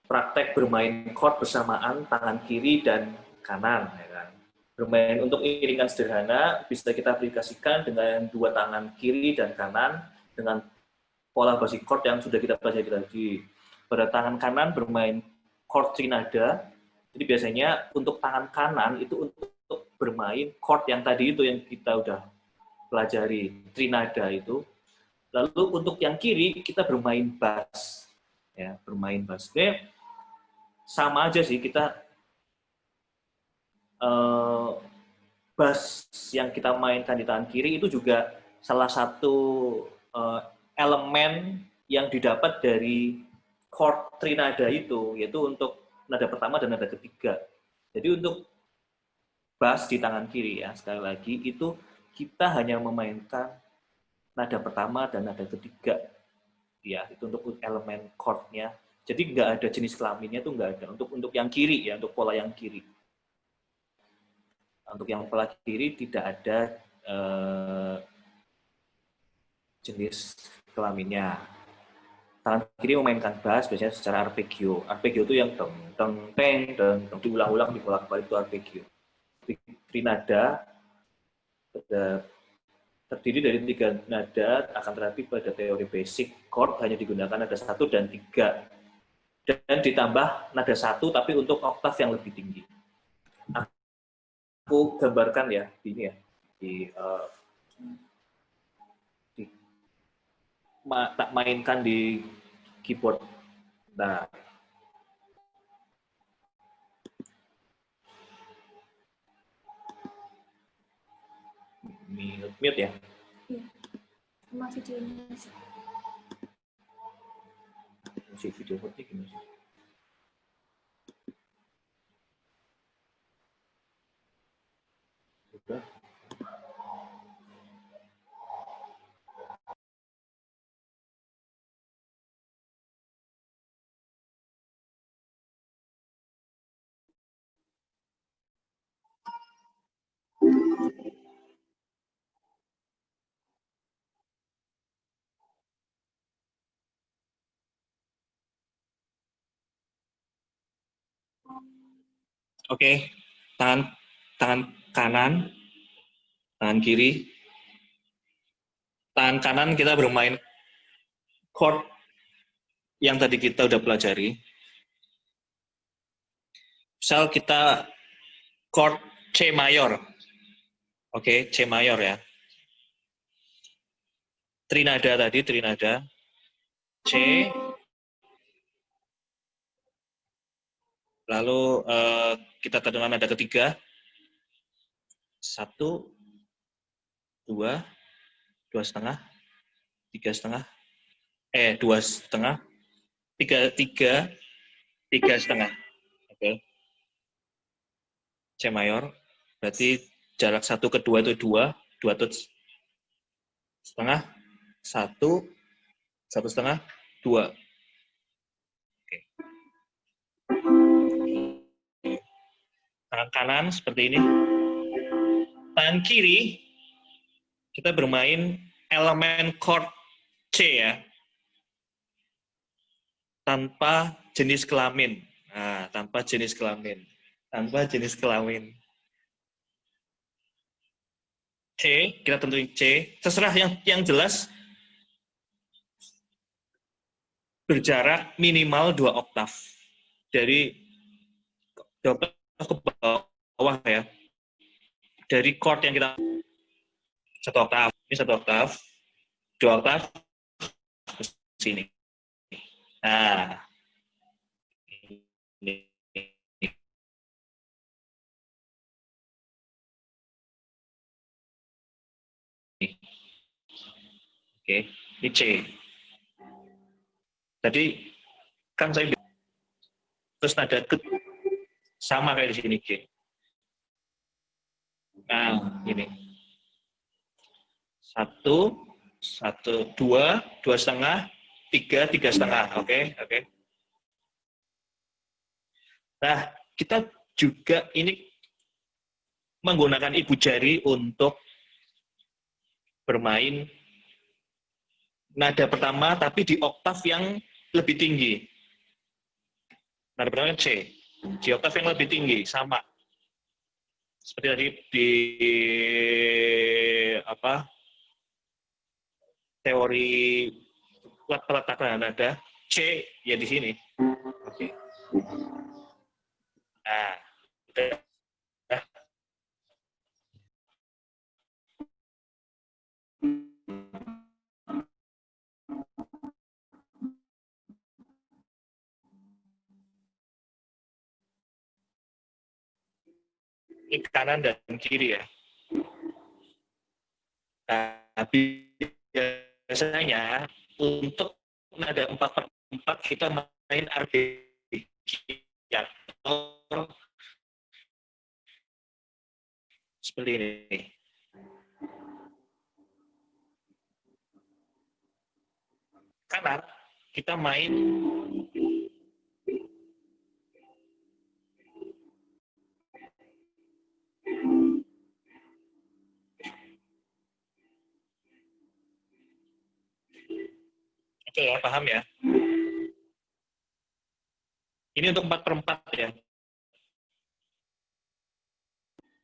praktek bermain chord bersamaan tangan kiri dan kanan, ya kan. Bermain untuk iringan sederhana bisa kita aplikasikan dengan dua tangan kiri dan kanan dengan pola basic chord yang sudah kita pelajari tadi. Pada tangan kanan bermain chord trinada. Jadi biasanya untuk tangan kanan itu untuk bermain chord yang tadi itu yang kita udah pelajari trinada itu. Lalu untuk yang kiri kita bermain bass, ya bermain bass. Oke, sama aja sih kita bass yang kita mainkan di tangan kiri itu juga salah satu elemen yang didapat dari chord trinada itu, yaitu untuk nada pertama dan nada ketiga. Jadi untuk bass di tangan kiri ya, sekali lagi, itu kita hanya memainkan nada pertama dan nada ketiga. Ya, itu untuk elemen chord-nya. Jadi nggak ada jenis kelaminnya, itu nggak ada. Untuk yang kiri ya, untuk pola yang kiri. Untuk yang pola kiri tidak ada jenis kelaminnya. Tangan kiri memainkan bass biasanya secara arpeggio. Arpeggio itu yang deng deng teng deng deng diulang-ulang dibolak-balik itu arpeggio. Trinada terdiri dari 3 nada, akan tetapi pada teori basic chord hanya digunakan nada 1 dan 3. Dan ditambah nada 1 tapi untuk oktav yang lebih tinggi. Aku gambarkan ya di ini ya tak mainkan di keyboard. Nah, mute ya. Iya. Sama videonya sih. Si video mute gimana sih? Udah. Oke, tangan kanan, tangan kiri. Tangan kanan kita bermain chord yang tadi kita udah pelajari. Misal kita chord C mayor. Oke, C mayor ya. Trinada tadi, trinada. C. Lalu kita dengan nada ketiga. 1, 2, 2,5, 3,5, 2,5, 3,5. Oke. C mayor. Berarti jarak 1 ke 2 itu 2 tuts. Setengah, 1, 1,5, 2. Oke. Tangan kanan seperti ini. Tangan kiri, kita bermain elemen chord C ya. Tanpa jenis kelamin. Nah, tanpa jenis kelamin. Tanpa jenis kelamin. C, kita tentuin C. Terserah yang jelas berjarak minimal 2 oktav. Dari 2 oktav ke bawah ya. Dari chord yang kita 1 oktav, ini 1 oktav, 2 oktav ke sini. Nah, ini. Oke, ini C. Tadi kan saya terus nada sama kayak di sini G. Nah, ini 1, 1, 2, 2,5, 3, 3,5. Oke. Nah, kita juga ini menggunakan ibu jari untuk bermain nada pertama tapi di oktav yang lebih tinggi. Nada pertama C. Di oktav yang lebih tinggi, sama. Seperti tadi di teori peletakan nada C ya di sini. Oke. Nah, udah. Ini kanan dan kiri ya. Tapi biasanya untuk nada 4/4 kita main arpeggiator seperti ini. Kanan kita main oke ya, paham ya? Ini untuk 4/4 ya.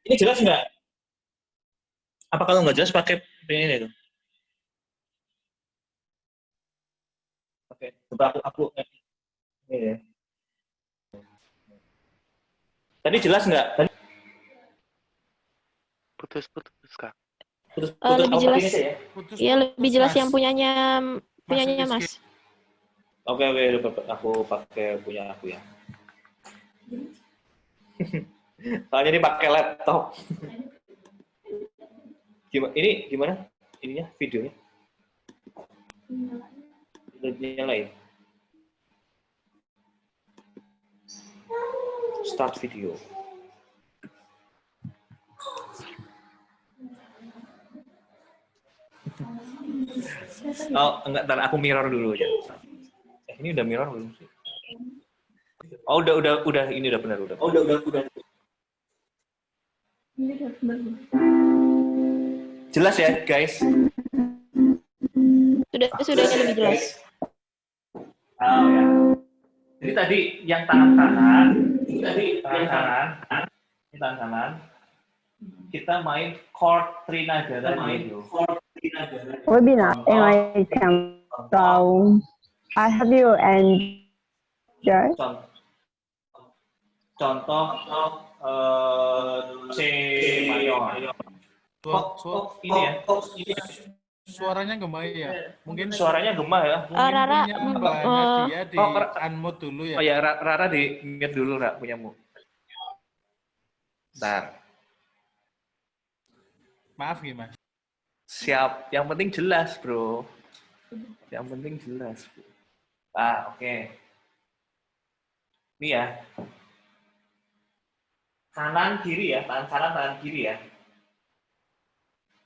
Ini jelas nggak? Apa kalau nggak jelas pakai ini tuh? Oke, coba aku ini ya. Tadi jelas nggak? Tadi Putus-putus, Kak. putus Lebih apa jelas. aja ya? Putus, Iya, lebih jelas Mas. yang punyanya Rizky. Mas. Oke, aku pakai punya aku ya. Soalnya ini pakai laptop. Ini gimana? Ininya videonya? Udah nyalain. Start video. Oh, enggak, ntar aku mirror dulu ya. Ini udah mirror belum sih? Oh, udah, ini udah benar udah. Oh, udah. Jelas ya, guys? Sudah ini lebih jelas. Oh ya. Jadi tadi yang tangan kanan, ini tangan kanan, kita main chord trinada tadi. Webinar and I can so I have you and Contoh C mayor. Kok ini ya? Suaranya gemah ya. Mungkin Suaranya gemah ya. mungkin Rara, punya mbaknya dia di unmute dulu ya. Oh ya, Rara di mute dulu, Ra, punyamu. Bentar. Maaf Mas. Siap. Yang penting jelas, bro. Yang penting jelas. Oke. Ini ya. Kanan kiri ya, tangan kanan tangan kiri ya.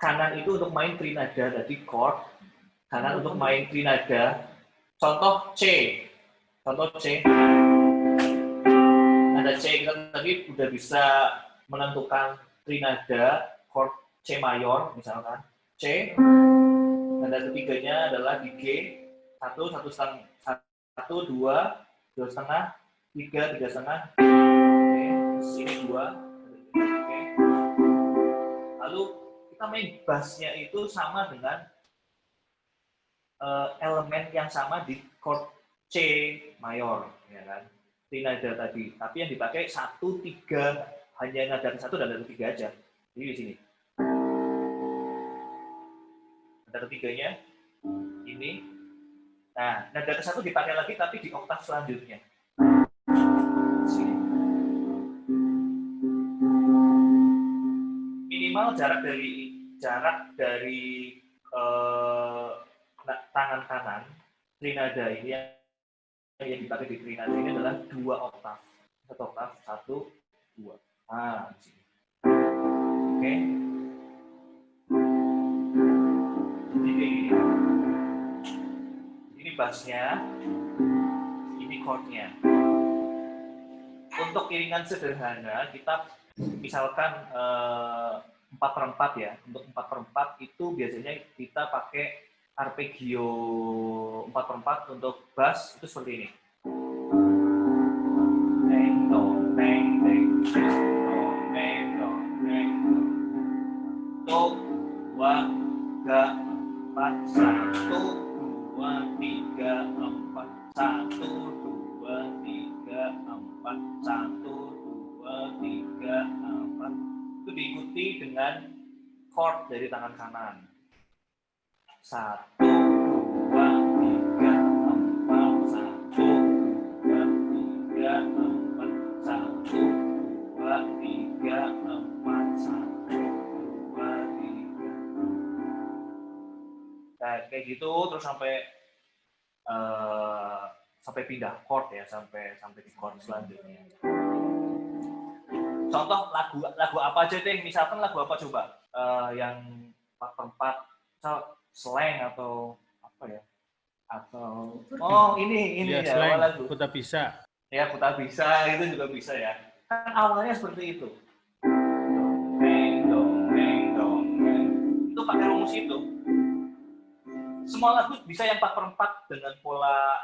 Kanan itu untuk main trinada tadi chord. Kanan untuk main trinada. Contoh C. Nada C kita tadi udah bisa menentukan trinada chord C mayor misalkan. C. Nada ketiganya adalah di G. 1, 1/2, 2, 2/2, 3, 3/2. Sini 2. Oke. Lalu kita main bassnya itu sama dengan elemen yang sama di chord C mayor, ya kan? Trinada tadi. Tapi yang dipakai 1, 3, hanya nada ke 1 dan nada ke 3 aja. Jadi di sini. Nada ketiganya ini. Nah, nada ke 1 dipakai lagi tapi di oktav selanjutnya. Sini. Minimal jarak dari tangan kanan trinada ini yang dipakai di trinada ini adalah 2 oktav. 1 oktav, 1, 2. Di sini. Oke. Jadi kayak gini. Ini bassnya, ini chordnya. Untuk iringan sederhana, kita misalkan 4/4 ya. Untuk 4/4 itu biasanya kita pakai arpeggio 4/4 untuk bass itu seperti ini. Neng, dong, neng, neng, dong, neng, dong, neng, dong. 1, 2, 3, 4, 1, 2, 3, 4, 1, 2, 3, 4, 1, 2, 3, 4. Itu diikuti dengan chord dari tangan kanan. 1, 2, 3, 4, 1, 2, 3, 4, 1, 2, 3, 4, 1, 2, 3. Nah, kayak gitu terus sampai sampai pindah chord ya, sampai di chord selanjutnya. Contoh lagu apa aja deh, misalkan lagu apa coba yang 4/4 slang atau apa ya, atau ini Ya, ya slang, lagu ku tak bisa. ya, ku tak bisa, itu juga bisa ya, kan awalnya seperti itu, dong dong, itu pakai rumus itu. Semua lagu bisa yang 4/4 dengan pola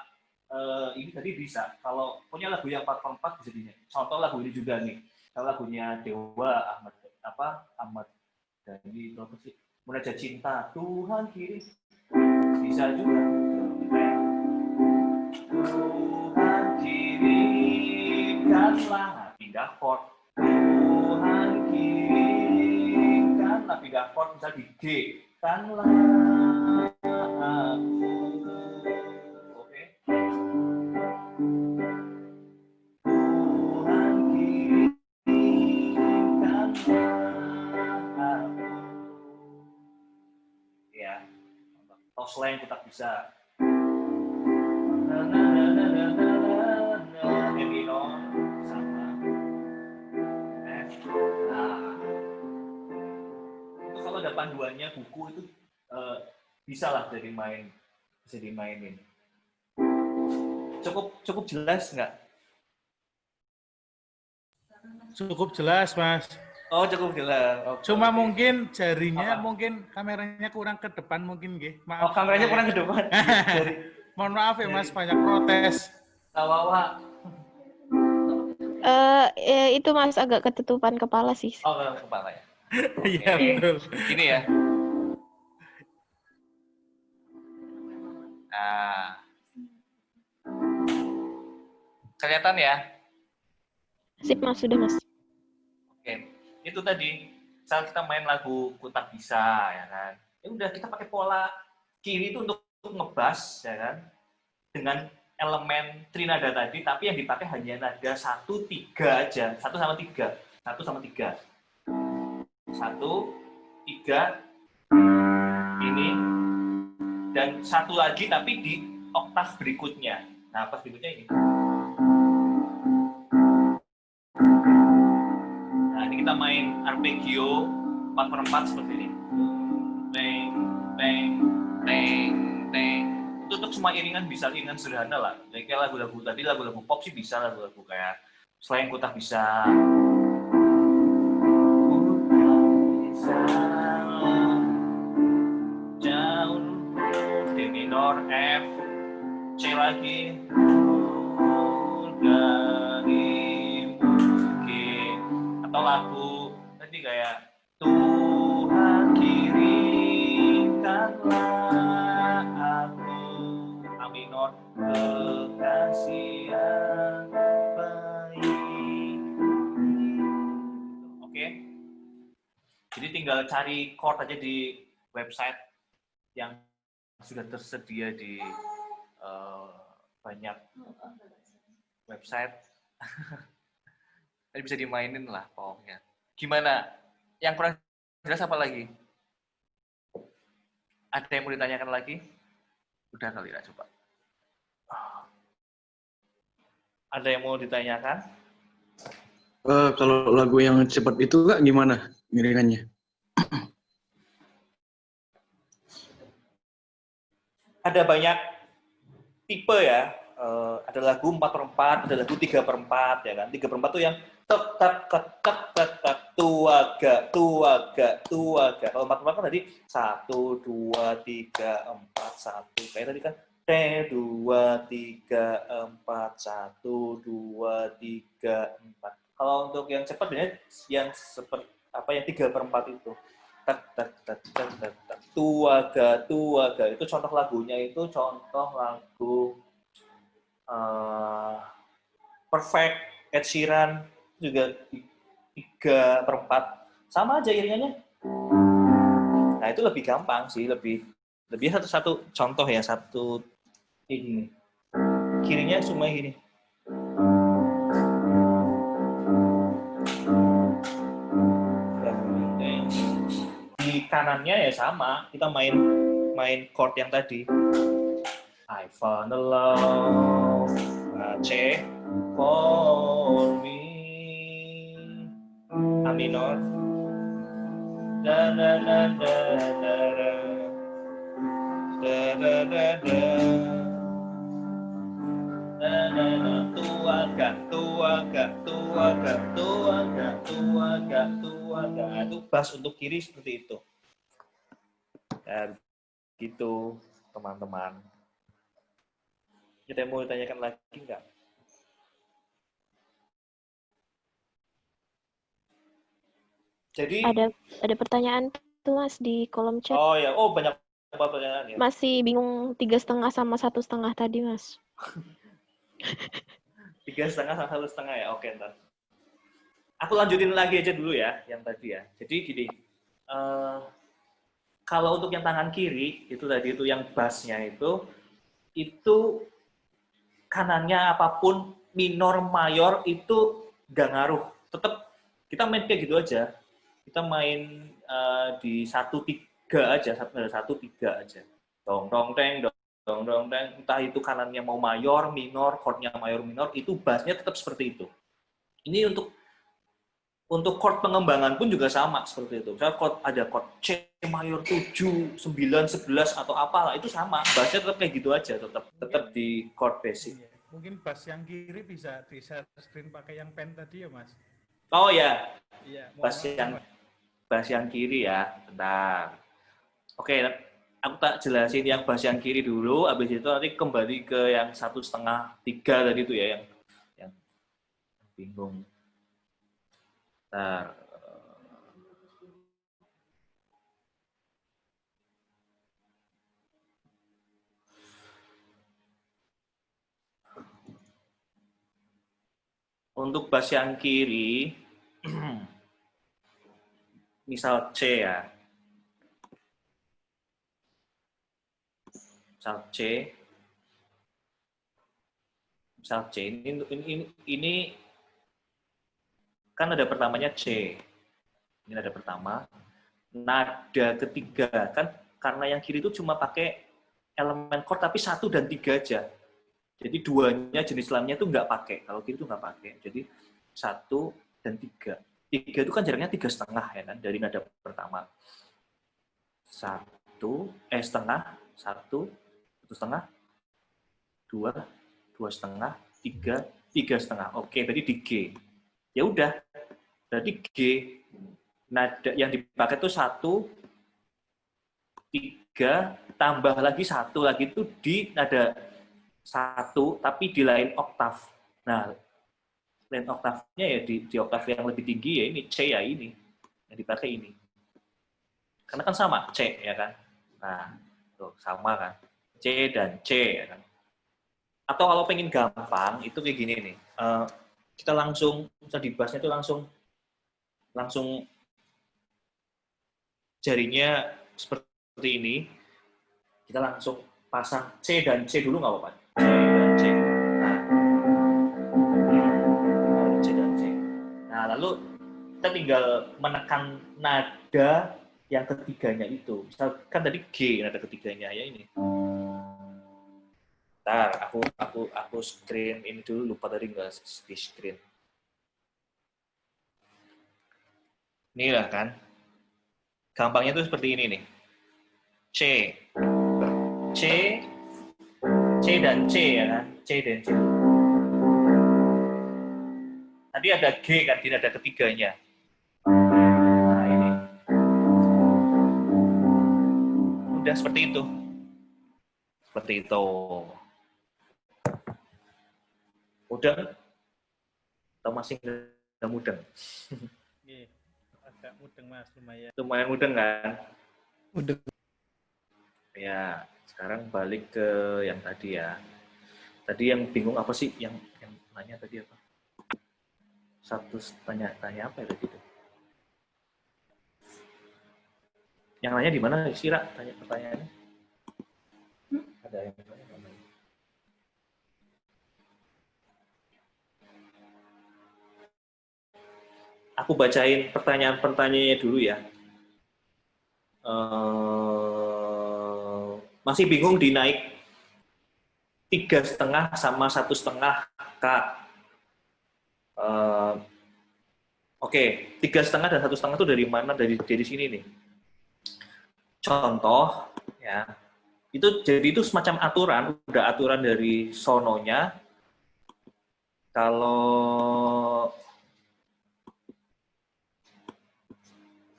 ini tadi bisa. Kalau punya lagu yang 4/4 bisa dinyanyi. Contoh lagu ini juga nih. Kalau lagunya Dewa Ahmad Dhani itu apa sih? Munajat Cinta, Tuhan kirim. Bisa juga. Tuhan kirimkanlah, pindah chord. Tuhan kirimkanlah, pindah chord, bisa di G. Kanlah aku. Oke. Tuhan kirimkanlah aku. Ya. Atau slang kita bisa. E minor sama F. Nah, itu kalau ada panduannya buku itu bisa lah bisa dimainin. Cukup jelas nggak? Cukup jelas, Mas. Oh, cukup jelas. Okay. Cuma mungkin jarinya, mungkin kameranya kurang ke depan mungkin, nggih. Maaf. Oh, kameranya kurang ke depan. Mohon maaf ya, Mas, banyak protes. Tawawa. Itu Mas agak ketutupan kepala sih. Oh, kepala ya. Iya, betul. Ini ya. Nah. Kelihatan ya? Sip Mas, sudah Mas. Oke. Itu tadi, saat kita main lagu Ku Tak Bisa, ya kan? Ya udah, kita pakai pola kiri itu untuk ngebas, ya kan? Dengan elemen trinada tadi, tapi yang dipakai hanya nada 1/3 aja. 1/3. 1/3. 1/3 ini, dan satu lagi tapi di oktav berikutnya. Nah, pas berikutnya ini. Nah, ini kita main arpeggio 4/4 seperti ini. Teng, teng, teng, teng. Itu untuk semua iringan bisa, iringan sederhana lah. Jadi kayak lagu-lagu tadi, lagu-lagu pop sih bisa, lagu-lagu kayak selain ku tak bisa. Jauh, D minor, F, C lagi, dari mungkin, atau lagu tadi kayak Tuhan kirimkanlah aku, A minor, kekasih yang baik. Oke? Jadi tinggal cari chord aja di website yang sudah tersedia di banyak website. Jadi bisa dimainin lah pokoknya. Gimana? Yang kurang jelas apa lagi? Ada yang mau ditanyakan lagi? Udah kali ya, coba. Ada yang mau ditanyakan? Kalau lagu yang cepat itu Kak, gimana iringannya? Ada banyak tipe ya. Ada lagu 4/4, ada lagu 3/4 ya kan. 3/4 tuh yang tek tek tek tek tek tek tuaga tuaga tuaga. Kalau 4/4 kan tadi 1 2 3 4 1. Kayak tadi kan T 2 3 4 1 2 3 4. Kalau untuk yang cepat biasanya yang seperti apa yang 3/4 itu. Tak tak tak tak tak tak tuaga tuaga, itu contoh lagunya, itu contoh lagu Perfect Ed Sheeran juga 3/4 sama aja iringannya. Nah itu lebih gampang sih, lebih satu contoh ya, satu ini kirinya cuma gini. Di kanannya ya sama, kita main chord yang tadi. I found a love, C for me. A minor. Da da da da da da. Da da da da. Da da da. Tua gak tua gak tua gak tua gak tua gak tua gak. Itu bass untuk kiri seperti itu. Dan gitu teman-teman. Kita mau tanyakan lagi nggak? Jadi Ada pertanyaan tuh Mas di kolom chat. oh ya, banyak pertanyaan ya. Masih bingung 3,5 sama 1,5 tadi Mas. 3,5 sama 1,5 ya. Oke, ntar. Aku lanjutin lagi aja dulu ya, yang tadi ya. Jadi gini, kalau untuk yang tangan kiri itu tadi itu yang bassnya itu kanannya apapun minor mayor itu nggak ngaruh. Tetap kita main kayak gitu aja. Kita main di 1-3 aja, 1-3 aja. Dong dong teng dong dong teng. Entah itu kanannya mau mayor, minor, chordnya mayor, minor, itu bassnya tetap seperti itu. Ini untuk chord pengembangan pun juga sama seperti itu. Misalnya ada chord C mayor 7, 9, 11 atau apalah itu sama. Bassnya tetap kayak gitu aja, tetap di chord basic. Mungkin bass yang kiri bisa di share screen pakai yang pen tadi ya, Mas? Oh ya, Iya. Bass yang kiri ya, bentar. Oke, aku tak jelasin yang bass yang kiri dulu, habis itu nanti kembali ke yang 1,5, 3 tadi itu ya, yang bingung. Bentar. Untuk bass yang kiri, misal C ya. Misal C ini kan ada pertamanya C. Ini ada pertama. Nada ketiga kan karena yang kiri itu cuma pakai elemen chord tapi 1 dan 3 aja. Jadi duanya jenis lainnya itu nggak pakai. Kalau kiri itu nggak pakai. Jadi 1 dan 3. 3 itu kan jaraknya 3,5 ya kan dari nada pertama. 1,5, 1,5, 2, 2,5, 3, 3,5. Oke, tadi di G. Ya udah, berarti G nada yang dipakai itu 1, 3, tambah lagi 1 lagi itu di nada 1, tapi di lain oktav. Nah, lain oktavnya ya di oktav yang lebih tinggi ya ini C ya ini yang dipakai ini. Karena kan sama C ya kan. Nah, tuh sama kan. C dan C ya kan. Atau kalau pengen gampang itu kayak gini nih. Kita langsung bisa di bassnya itu langsung jarinya seperti ini. Kita langsung pasang C dan C dulu nggak apa-apa. C dan C. Nah, C dan C. Nah, lalu kita tinggal menekan nada yang ketiganya itu. Misal kan tadi G nada ketiganya ya ini. Ntar aku screen ini dulu, lupa tadi nggak di screen. Inilah kan. Gampangnya tuh seperti ini nih. C dan C ya kan. C dan C. Tadi ada G kan di nada ketiganya. Nah ini. Udah seperti itu. Seperti itu. Mudeng? Atau masih nggak mudeng? Iya, agak mudeng Mas, lumayan. Lumayan mudeng kan? Mudeng. Ya, sekarang balik ke yang tadi ya. Tadi yang bingung apa sih? Yang nanya tadi apa? Tanya apa ya tadi itu? Yang nanya di mana sih, Ra? Tanya pertanyaannya. Ada yang nanya. Aku bacain pertanyaan-pertanyaannya dulu ya. Masih bingung di naik 3,5 sama 1,5 K. Oke, 3,5 dan 1,5 itu dari mana? Dari sini nih. Contoh, ya, itu semacam aturan, udah aturan dari sononya. Kalau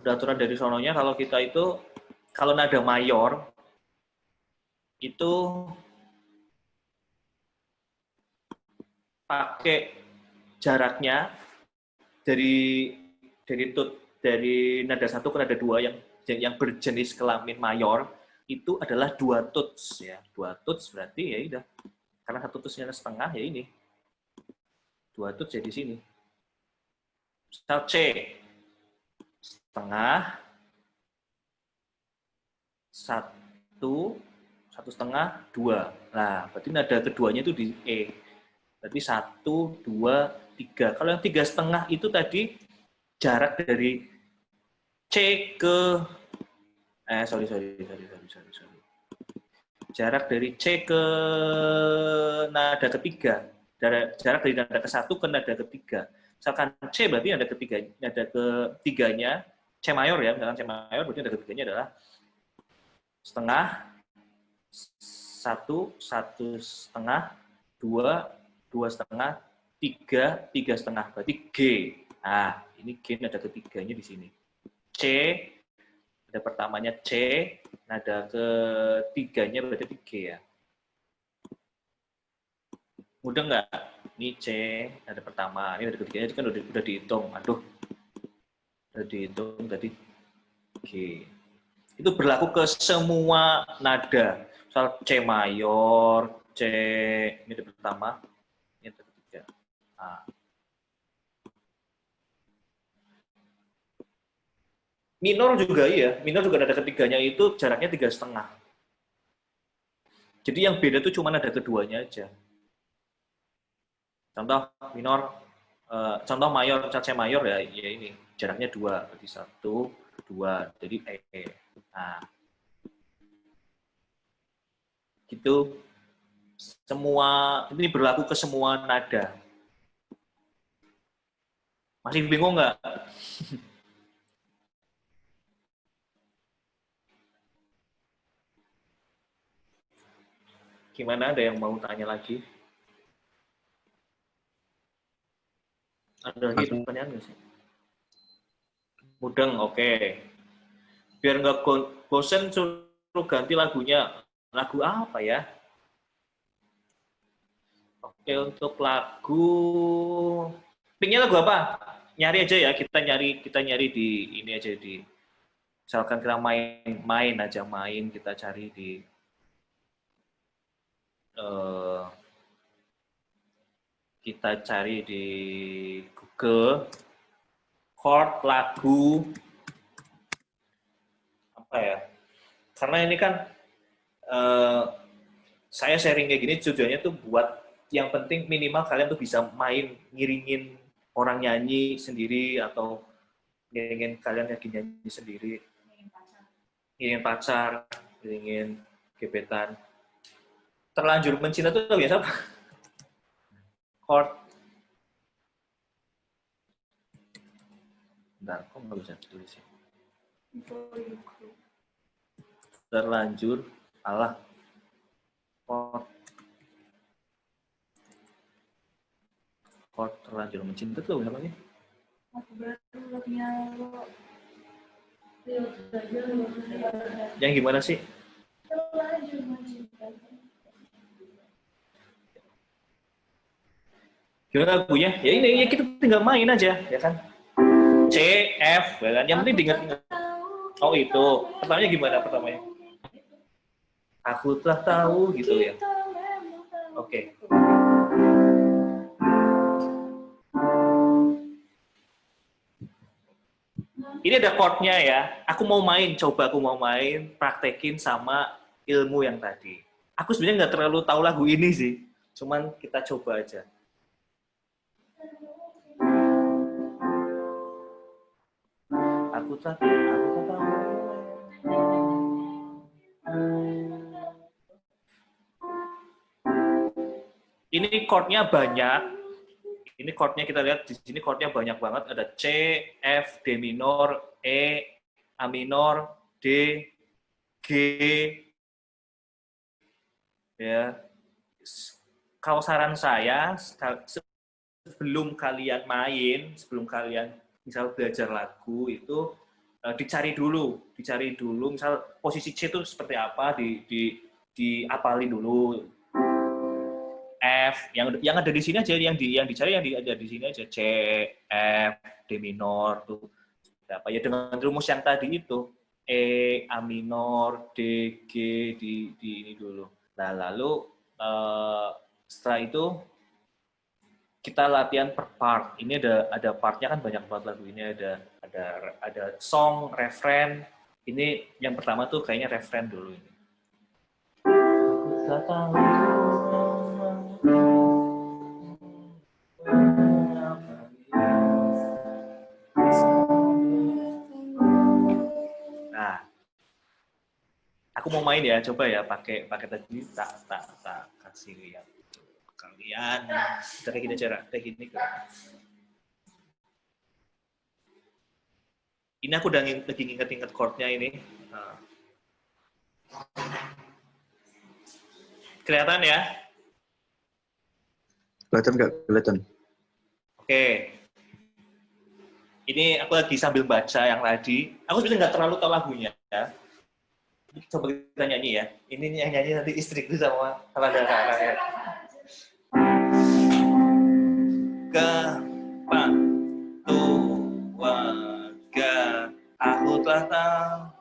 udah aturan dari sononya, kalau kita itu kalau nada mayor itu pakai jaraknya dari nada 1 ke nada 2 yang berjenis kelamin mayor itu adalah 2 tuts ya. 2 tuts berarti ya udah. Karena 1 tutsnya setengah ya ini. 2 tuts ya di sini. Misal C setengah 1,5 2. Nah, berarti nada keduanya itu di E. Berarti 1 2 3. Kalau yang 3,5 itu tadi jarak dari C ke sorry. Jarak dari C ke nada ketiga. Jarak dari nada ke-1 ke nada ketiga. Misalkan C berarti nada ketiganya C mayor ya, misalkan C mayor berarti nada ketiganya adalah setengah 1 1,5 2 2,5 3 3,5 berarti G. Nah, ini G nada ketiganya di sini. C nada pertamanya C, nada ketiganya berarti G ya. Mudah nggak? Ini C nada pertama, ini nada ketiganya kan udah dihitung. Aduh, udah dihitung tadi G. Itu berlaku ke semua nada. Misal C mayor, C ini nada pertama, ini nada ketiga. Nah. Minor juga iya, minor juga nada ketiganya itu jaraknya 3,5. Jadi yang beda itu cuma nada keduanya aja. Contoh minor, contoh mayor, C mayor ya ini jaraknya 2, berarti 1, 2, jadi E. Nah, gitu. Ini berlaku ke semua nada. Masih bingung nggak? Gimana, ada yang mau tanya lagi? Ada lagi pertanyaan nggak sih? Mudeng, oke. Biar nggak bosen, suruh ganti lagunya. Lagu apa ya? Oke, untuk lagu... Pinknya lagu apa? Nyari aja ya, kita nyari di ini aja di... Misalkan kita main aja, kita cari di... kita cari di Google chord lagu apa ya, karena ini kan saya sharing kayak gini tujuannya tuh buat yang penting minimal kalian tuh bisa main ngiringin orang nyanyi sendiri atau ngiringin kalian lagi nyanyi sendiri, ngiringin pacar, ngiringin gebetan. Terlanjur mencinta tuh biasa apa? Chord. Bentar, kok nggak bisa tulis ya? Terlanjur, Allah. Chord terlanjur mencinta tuh namanya. Yang gimana sih? Gimana lagunya? Ya ini ya kita tinggal main aja, ya kan? C, F, ya kan? Yang penting diingat-ingat. Oh itu, pertamanya gimana pertamanya? Aku telah tahu gitu ya. Oke. Ini ada chordnya ya. Aku mau main, praktekin sama ilmu yang tadi. Aku sebenarnya nggak terlalu tahu lagu ini sih, cuman kita coba aja. Aku tak tahu. Ini chordnya banyak. Ini chordnya kita lihat di sini chordnya banyak banget. Ada C, F, D minor, E, A minor, D, G. Ya. Kalau saran saya, sebelum kalian main, sebelum kalian misal belajar lagu itu dicari dulu misal posisi C itu seperti apa, diapalin dulu. F yang ada di sini aja, yang dicari yang ada di sini aja, C, F, D minor tuh apa ya, dengan rumus yang tadi itu, E, A minor, D, G di ini dulu. Nah lalu setelah itu kita latihan per part. Ini ada partnya kan banyak banget lagu ini, ada song, refren. Ini yang pertama tuh kayaknya refren dulu ini. Nah, aku mau main ya, coba ya pakai tadi tak kasih lihat kalian. Kita kayak gini cara, kayak gini. Ini aku udah lagi inget-inget chordnya ini. Nah. Kelihatan ya? Kelihatan nggak? Kelihatan. Oke. Ini aku lagi sambil baca yang tadi. Aku sebenarnya nggak terlalu tahu lagunya. Ya. Coba kita nyanyi ya. Ini yang nyanyi nanti istriku sama Rara ya. Kapan warga aku telah tahu.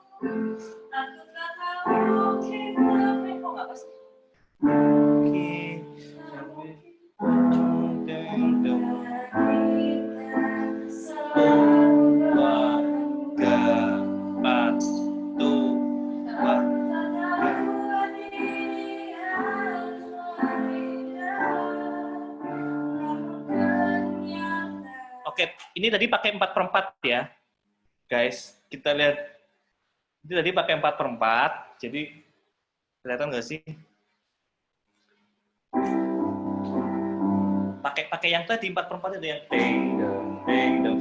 Oke, ini tadi pakai 4/4 ya, guys. Kita lihat, ini tadi pakai 4/4, jadi kelihatan nggak sih? Pakai yang tadi 4/4 itu yang ding,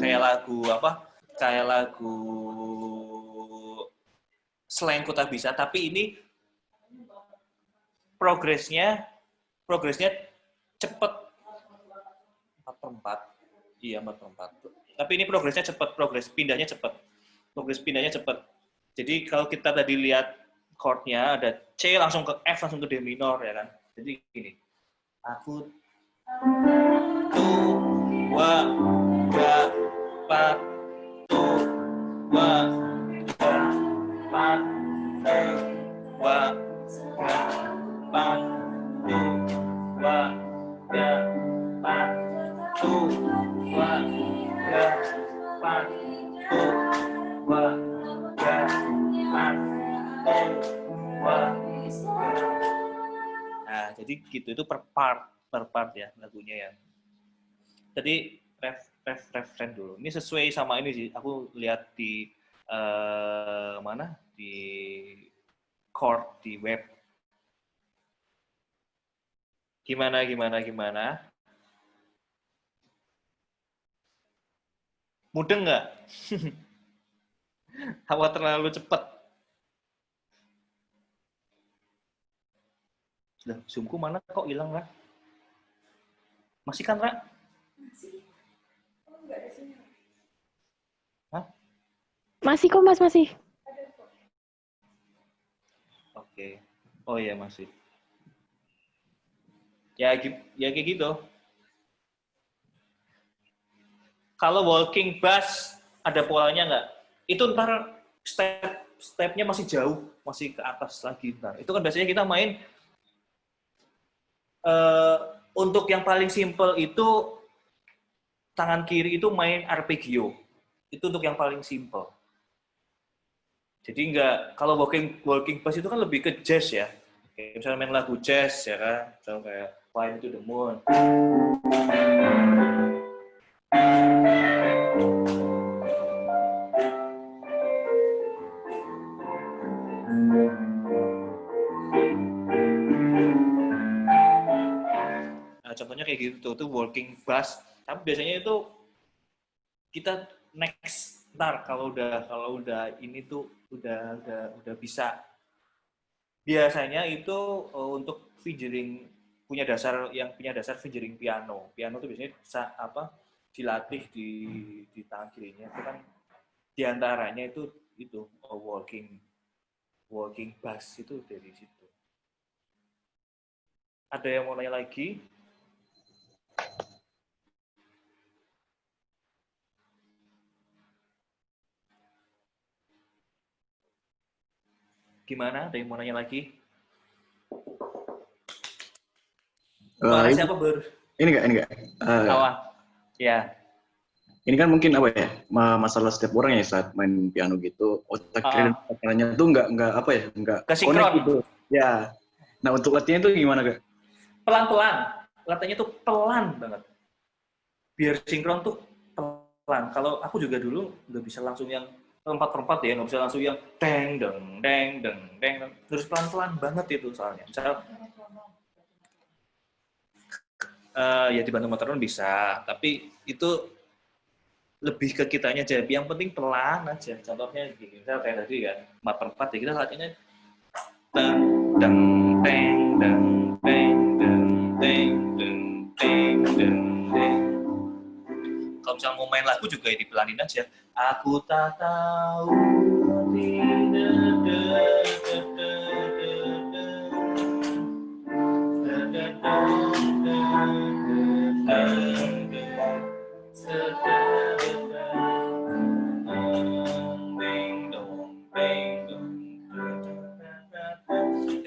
kayak lagu apa? Kayak lagu slang Kota Bisa, tapi ini progresnya cepet 4/4. Iya, 4/4. Tapi ini progresnya cepat, progres pindahnya cepat. Jadi kalau kita tadi lihat chordnya ada C langsung ke F langsung ke D minor ya kan. Jadi gini. Aku tu wa ga pa tu wa ga pa tu wa ga pa tu wa ga pa tu wa ga pa tu wa ga pa tu wa. Nah, jadi gitu, itu per part ya lagunya ya. Jadi refren dulu. Ini sesuai sama ini sih. Aku lihat di mana di chord di web. Gimana? Mudeng nggak? Hawa terlalu cepat. Sudah, Zoom-ku mana kok hilang, Ra? Masih kan, Ra? Masih. Oh, enggak ada sini. Hah? Masih kok, Mas, masih. Oke. Oh iya, masih. Ya kayak gitu. Kalau walking bass ada polanya nggak? Itu ntar stepnya masih jauh, masih ke atas lagi ntar. Itu kan biasanya kita main untuk yang paling simple itu tangan kiri itu main arpeggio. Itu untuk yang paling simple. Jadi nggak, kalau walking bass itu kan lebih ke jazz ya. Kayak misalnya main lagu jazz ya kan, misalnya kayak Flying to the Moon. contohnya kayak gitu tuh walking bass. Tapi biasanya itu kita next ntar kalau udah ini tuh udah bisa. Biasanya itu untuk fingering punya dasar fingering piano. Piano tuh biasanya dilatih di tangan kirinya itu kan diantaranya itu walking bass itu dari situ. Ada yang mau nanya lagi? Gimana? Ada yang mau nanya lagi? Suara siapa ber? Ini enggak. Ya. Ini kan mungkin apa ya, masalah setiap orang ya saat main piano gitu, otak kiri dan otak kanannya tuh nggak kesinkron connect gitu. Ya. Nah untuk latihan itu gimana kak? Pelan-pelan. Latihannya tuh pelan banget. Biar sinkron tuh pelan. Kalau aku juga dulu nggak bisa langsung yang 4/4 ya, nggak bisa langsung yang deng deng deng deng deng. Terus pelan-pelan banget itu soalnya. Misal ya dibantu metronom bisa, tapi itu lebih ke kitanya aja. Yang penting pelan aja. Contohnya gini, misal kayak tadi kan 4/4 ya, kita latihannya deng deng deng deng deng deng deng deng deng deng deng. Kalau misalnya mau main lagu juga ya dipelanin aja. Aku tak tahu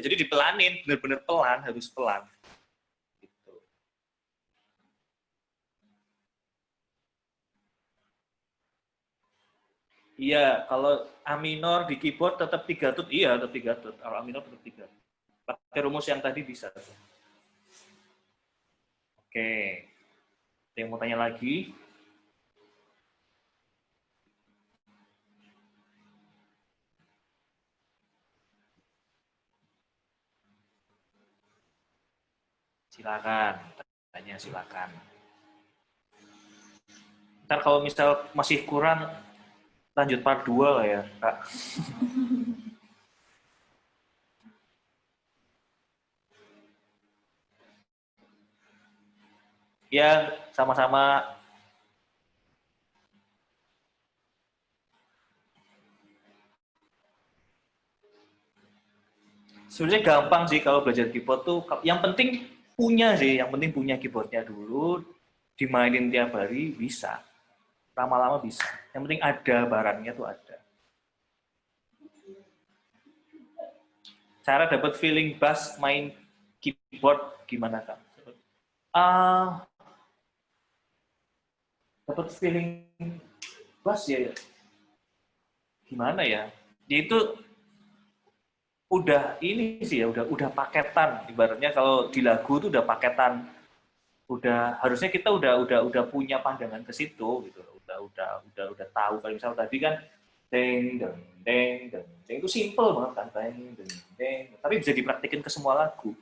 jadi dipelanin, bener-bener pelan, harus pelan. Gitu. Iya, kalau A minor di keyboard tetap 3 tut, iya tetap 3 tut. Kalau A minor tetap 3. Pakai rumus yang tadi bisa. Oke. Ada yang mau tanya lagi? Silakan, tanya silakan. Ntar kalau misal masih kurang, lanjut part 2 lah ya, Kak. Ya, sama-sama. Sebenarnya gampang sih kalau belajar keyboard tuh. Yang penting punya keyboardnya dulu, dimainin tiap hari bisa. Lama-lama bisa. Yang penting ada barangnya tuh ada. Cara dapat feeling bass main keyboard gimana Kak? Dapat feeling bass ya gimana ya? Dia itu udah ini sih ya, udah paketan. Ibaratnya kalau di lagu tuh udah paketan. Harusnya kita udah punya pandangan ke situ gitu. Udah tahu kalau misal tadi kan deng deng deng deng. Itu simple banget kan deng deng deng. Tapi bisa dipraktikin ke semua lagu.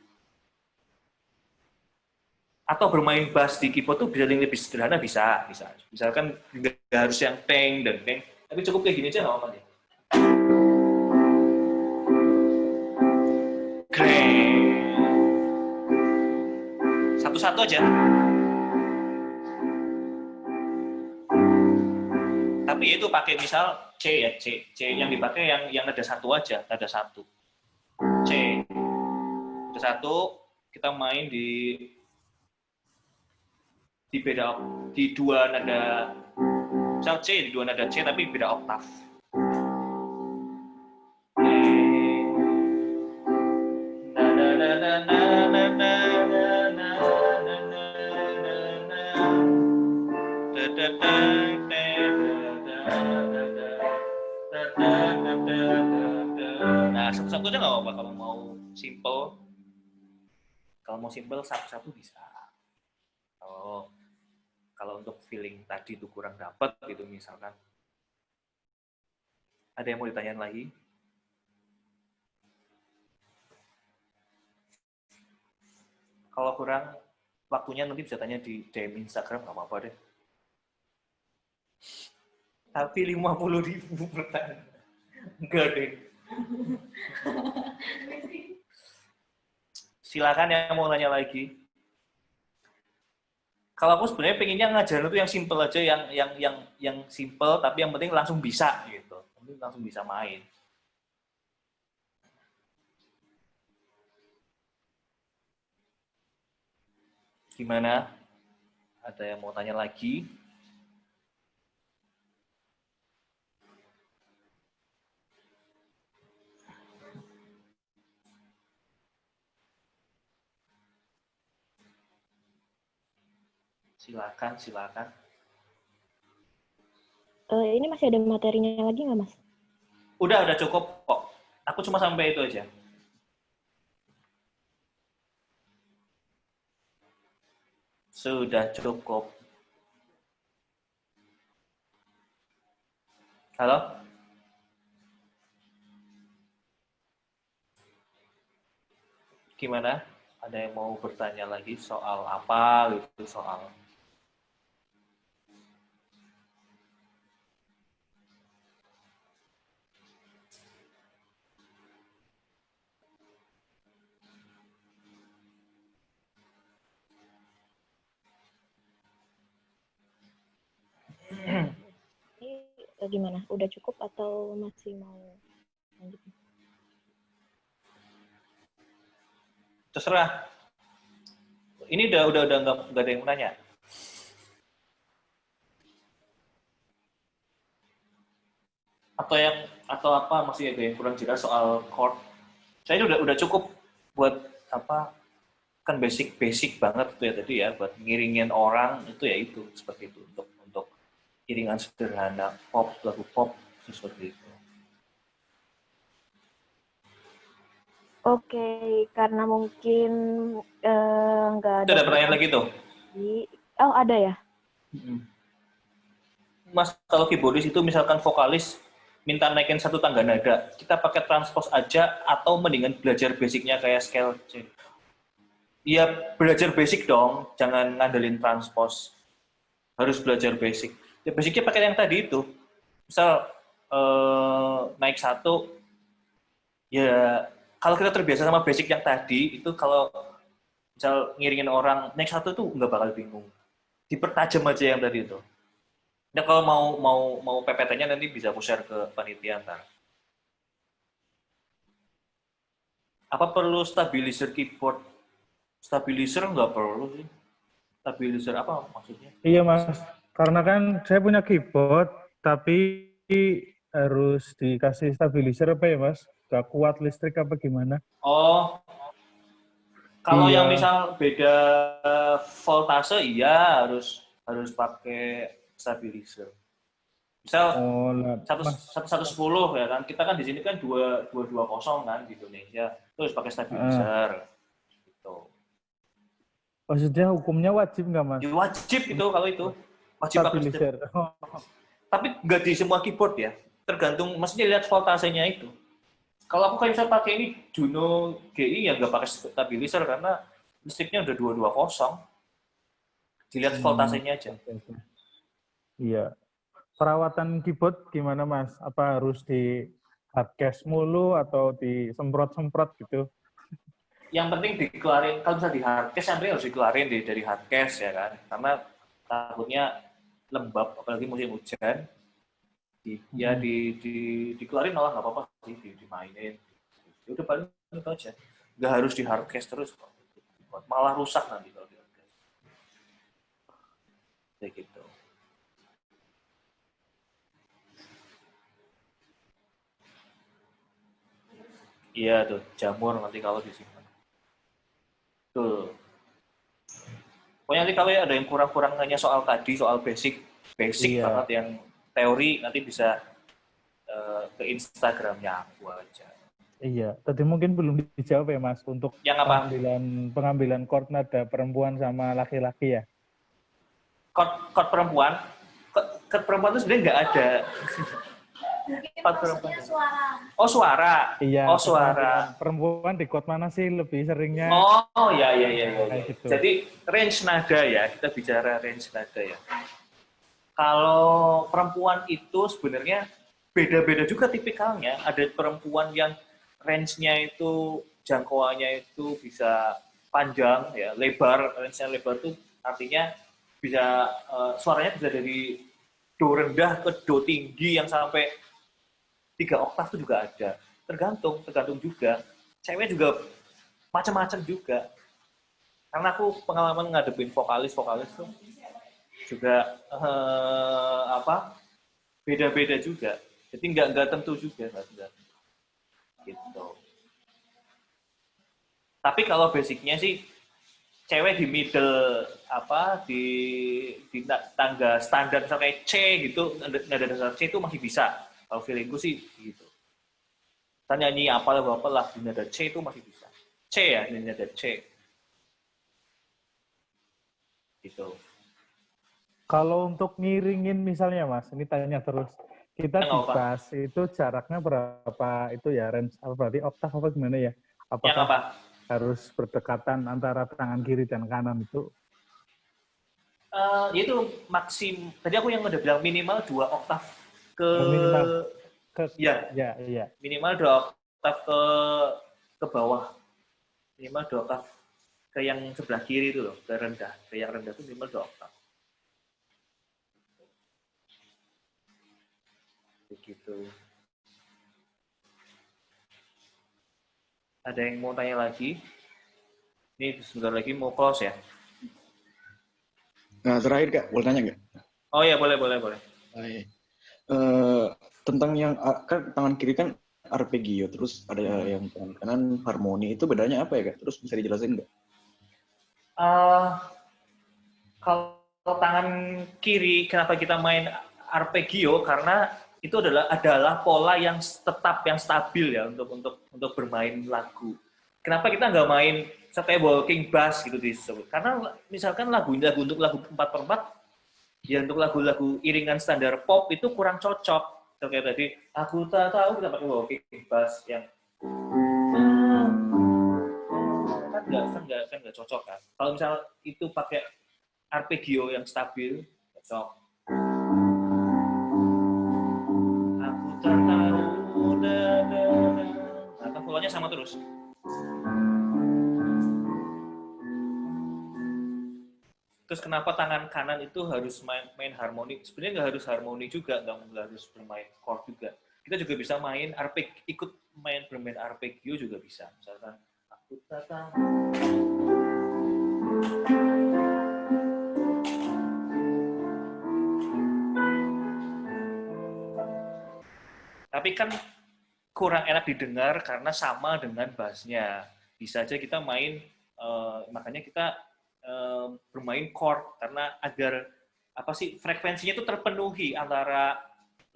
Atau bermain bass di keyboard tuh bisa lebih sederhana bisa. Misalkan nggak harus yang deng deng deng. Tapi cukup kayak gini aja nggak apa-apa ya. Satu-satu aja. Tapi itu pakai misal C ya, C yang dipakai yang nada satu aja, nada satu. C. Nada satu kita main di dua nada misal C di dua nada C tapi beda oktav. Nah, satu-satu aja nggak apa-apa kalau mau simple. Kalau mau simple satu-satu bisa. Kalau untuk feeling tadi itu kurang dapat gitu misalkan. Ada yang mau ditanyain lagi? Kalau kurang waktunya nanti bisa tanya di DM Instagram, nggak apa-apa deh. Tapi 50.000 pertanyaan. Enggak deh. Silakan yang mau nanya lagi. Kalau aku sebenarnya pengennya ngajarin itu yang simple aja, yang simple, tapi yang penting langsung bisa gitu. Penting langsung bisa main. Gimana? Ada yang mau tanya lagi? Silakan, silakan. Ini masih ada materinya lagi nggak, Mas? Udah cukup kok. Aku cuma sampai itu aja. Sudah cukup. Halo? Gimana? Ada yang mau bertanya lagi soal apa gitu, soal Ini gimana? Udah cukup atau masih mau lanjut? terserah. Ini udah nggak ada yang mau nanya. Atau apa masih ada yang kurang jelas soal chord? Saya udah cukup buat apa? Kan basic banget itu ya tadi ya, buat ngiringin orang itu ya itu seperti itu untuk iringan sederhana pop, lagu pop seperti itu. Oke, karena mungkin nggak ada. Itu ada pertanyaan lagi tuh. Oh, ada ya? Mas, kalau keyboardis itu misalkan vokalis minta naikin satu tangga nada, kita pakai transpose aja atau mendingan belajar basicnya kayak scale C? Iya, belajar basic dong, jangan ngandelin transpose. Harus belajar basic. Ya basicnya pakai yang tadi itu. Misal naik satu, ya kalau kita terbiasa sama basic yang tadi, itu kalau misal ngiringin orang naik satu tuh nggak bakal bingung. Dipertajam aja yang tadi itu. Nah kalau mau PPT-nya nanti bisa aku share ke panitia ntar. Apa perlu stabilizer keyboard? Stabilizer nggak perlu sih. Stabilizer apa maksudnya? Iya Mas, karena kan saya punya keyboard, tapi harus dikasih stabilizer apa ya Mas? Gak kuat listrik apa gimana? Oh, kalau Iya. yang misal beda voltase, iya harus pakai stabilizer. Misal Oh, lah, Mas. 110 ya kan, kita kan di sini kan 220 kan di Indonesia, terus pakai stabilizer. Gitu. Maksudnya hukumnya wajib nggak Mas? Ya, wajib itu kalau itu, wajib pakai Stabilizer. Tapi nggak di semua keyboard ya, tergantung, maksudnya lihat voltasenya itu. Kalau aku kayak misalnya pakai ini Juno GI ya nggak pakai stabilizer karena listriknya udah 220. Dilihat voltasenya aja. Iya. Perawatan keyboard gimana Mas? Apa harus di hardcase mulu atau disemprot-semprot gitu? Yang penting dikeluarin, kalau misalnya di hardcase yang penting harus dikeluarin dari hardcase ya kan, karena takutnya lembab apalagi musim hujan. Dikeluarin malah nggak apa-apa sih, dimainin. Ya udah paling itu aja. Nggak harus di hardcase terus, malah rusak nanti kalau di hardcase. Kayak gitu. Iya tuh, jamur nanti kalau disimpan. Tuh. Pokoknya nanti kalau ada yang kurang-kurang nanya soal tadi, soal basic Iya. banget yang teori, nanti bisa ke Instagramnya aku aja. Iya, tadi mungkin belum dijawab ya Mas untuk Yang apa? pengambilan chord nada perempuan sama laki-laki ya. Chord perempuan itu sebenarnya nggak ada. Mungkin Empat maksudnya perempuan. suara. Oh, suara. Iya. Oh, suara. Perempuan di chord mana sih lebih seringnya? Oh, ya. Kayak gitu. Jadi range nada ya, kita bicara range nada ya. Kalau perempuan itu sebenarnya beda-beda juga tipikalnya. Ada perempuan yang range-nya itu, jangkauannya itu bisa panjang, ya, lebar. Range-nya lebar itu artinya bisa suaranya bisa dari do rendah ke do tinggi yang sampai 3 oktav itu juga ada. Tergantung juga. Cewek juga macam-macam juga. Karena aku pengalaman ngadepin vokalis tuh juga beda-beda juga. Jadi nggak tentu juga. Gitu. Tapi kalau basicnya sih cewek di middle di tangga standar sampai C gitu, nada dasar C itu masih bisa. Kalau feelingku sih gitu. Kita nyanyi apalah di nada C itu masih bisa. C ya, di nada C. Gitu. Kalau untuk ngiringin misalnya Mas, ini tanya terus. Kita di bass itu jaraknya berapa itu ya, range apa berarti oktav apa gimana ya? Apakah harus berdekatan antara tangan kiri dan kanan itu? Itu maksim. Tadi aku yang udah bilang minimal 2 oktav ke ya. Minimal 2 oktav ke bawah. Minimal 2 oktav ke yang sebelah kiri itu loh, ke rendah. Ke yang rendah itu minimal 2 oktav. Begitu. Ada yang mau tanya lagi? Ini sebentar lagi mau close ya. Nah, terakhir Kak, boleh tanya nggak? Oh ya, boleh. Tentang yang kan tangan kiri kan arpeggio, terus ada yang tangan kanan harmoni, itu bedanya apa ya Kak? Terus bisa dijelasin nggak? Kalau tangan kiri, kenapa kita main arpeggio? Karena itu adalah pola yang tetap, yang stabil ya untuk bermain lagu. Kenapa kita nggak main kayak walking bass gitu disebut? Karena misalkan untuk lagu 4/4, ya untuk lagu-lagu iringan standar pop itu kurang cocok. Kayak tadi, aku tak tahu kita pakai walking bass yang kan nggak cocok kan. Kalau misal itu pakai arpeggio yang stabil, cocok. Aku tak tahu, nah kan polanya sama terus. Terus kenapa tangan kanan itu harus main harmoni? Sebenarnya nggak harus harmoni juga, nggak harus bermain chord juga. Kita juga bisa main bermain arpeggio juga bisa. Misalkan aku tak tahu. Tapi kan kurang enak didengar karena sama dengan bassnya. Bisa aja kita main, makanya kita bermain chord karena agar frekuensinya itu terpenuhi antara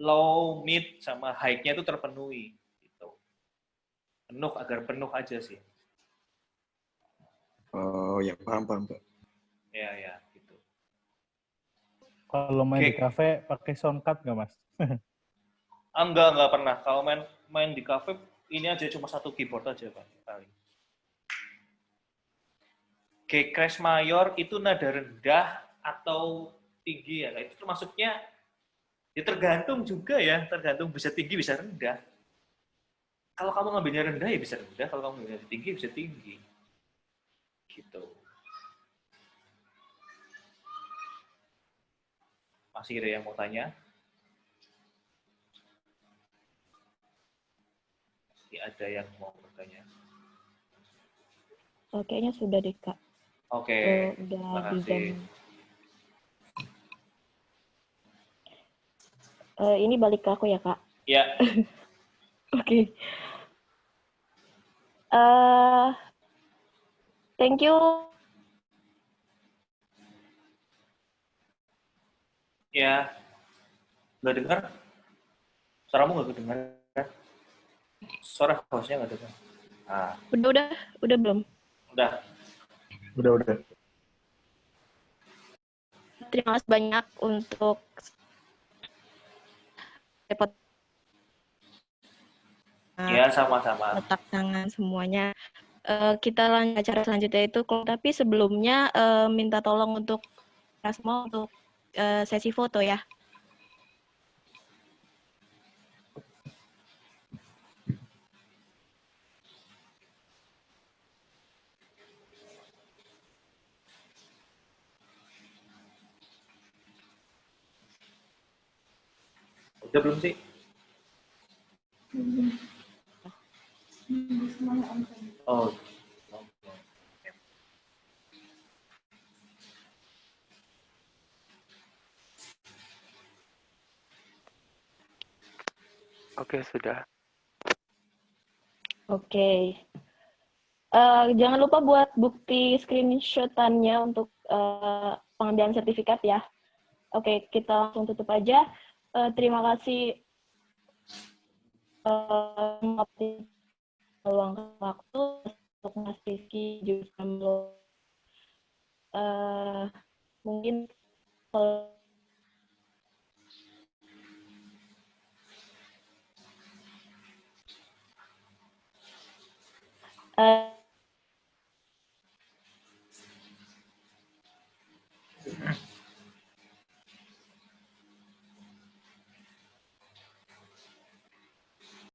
low, mid sama high-nya itu terpenuhi gitu. Agar penuh aja sih. Oh ya, paham Pak. Ya gitu. Kalau main di kafe pakai soundcard nggak Mas? Enggak pernah. Kalau main di kafe ini aja cuma satu keyboard aja Pak paling. G crash mayor itu nada rendah atau tinggi ya? Itu termasuknya ya tergantung juga ya, tergantung bisa tinggi bisa rendah. Kalau kamu ngambilnya rendah ya bisa rendah, kalau kamu ngambilnya tinggi bisa tinggi. Gitu. Masih ada yang mau tanya? Masih ada yang mau bertanya? Kayaknya sudah deh, Kak. Oke, udah terima di jam. kasih. Ini balik ke aku ya, Kak? Ya. Oke. Thank you. Ya. Nggak dengar? Suaramu nggak kedengar? Suara hostnya nggak dengar? Udah belum? Udah. Terima kasih banyak untuk Ya, sama-sama. letak tangan semuanya. Kita lanjut acara selanjutnya itu, tapi sebelumnya minta tolong untuk semua untuk sesi foto ya. Udah belum sih? Semuanya on cam. Oh, Oke, sudah. Oke. Jangan lupa buat bukti screenshot-annya untuk pengambilan sertifikat ya. Oke, kita langsung tutup aja. Terima kasih meluangkan waktu untuk Mas Rizky juga mungkin kalau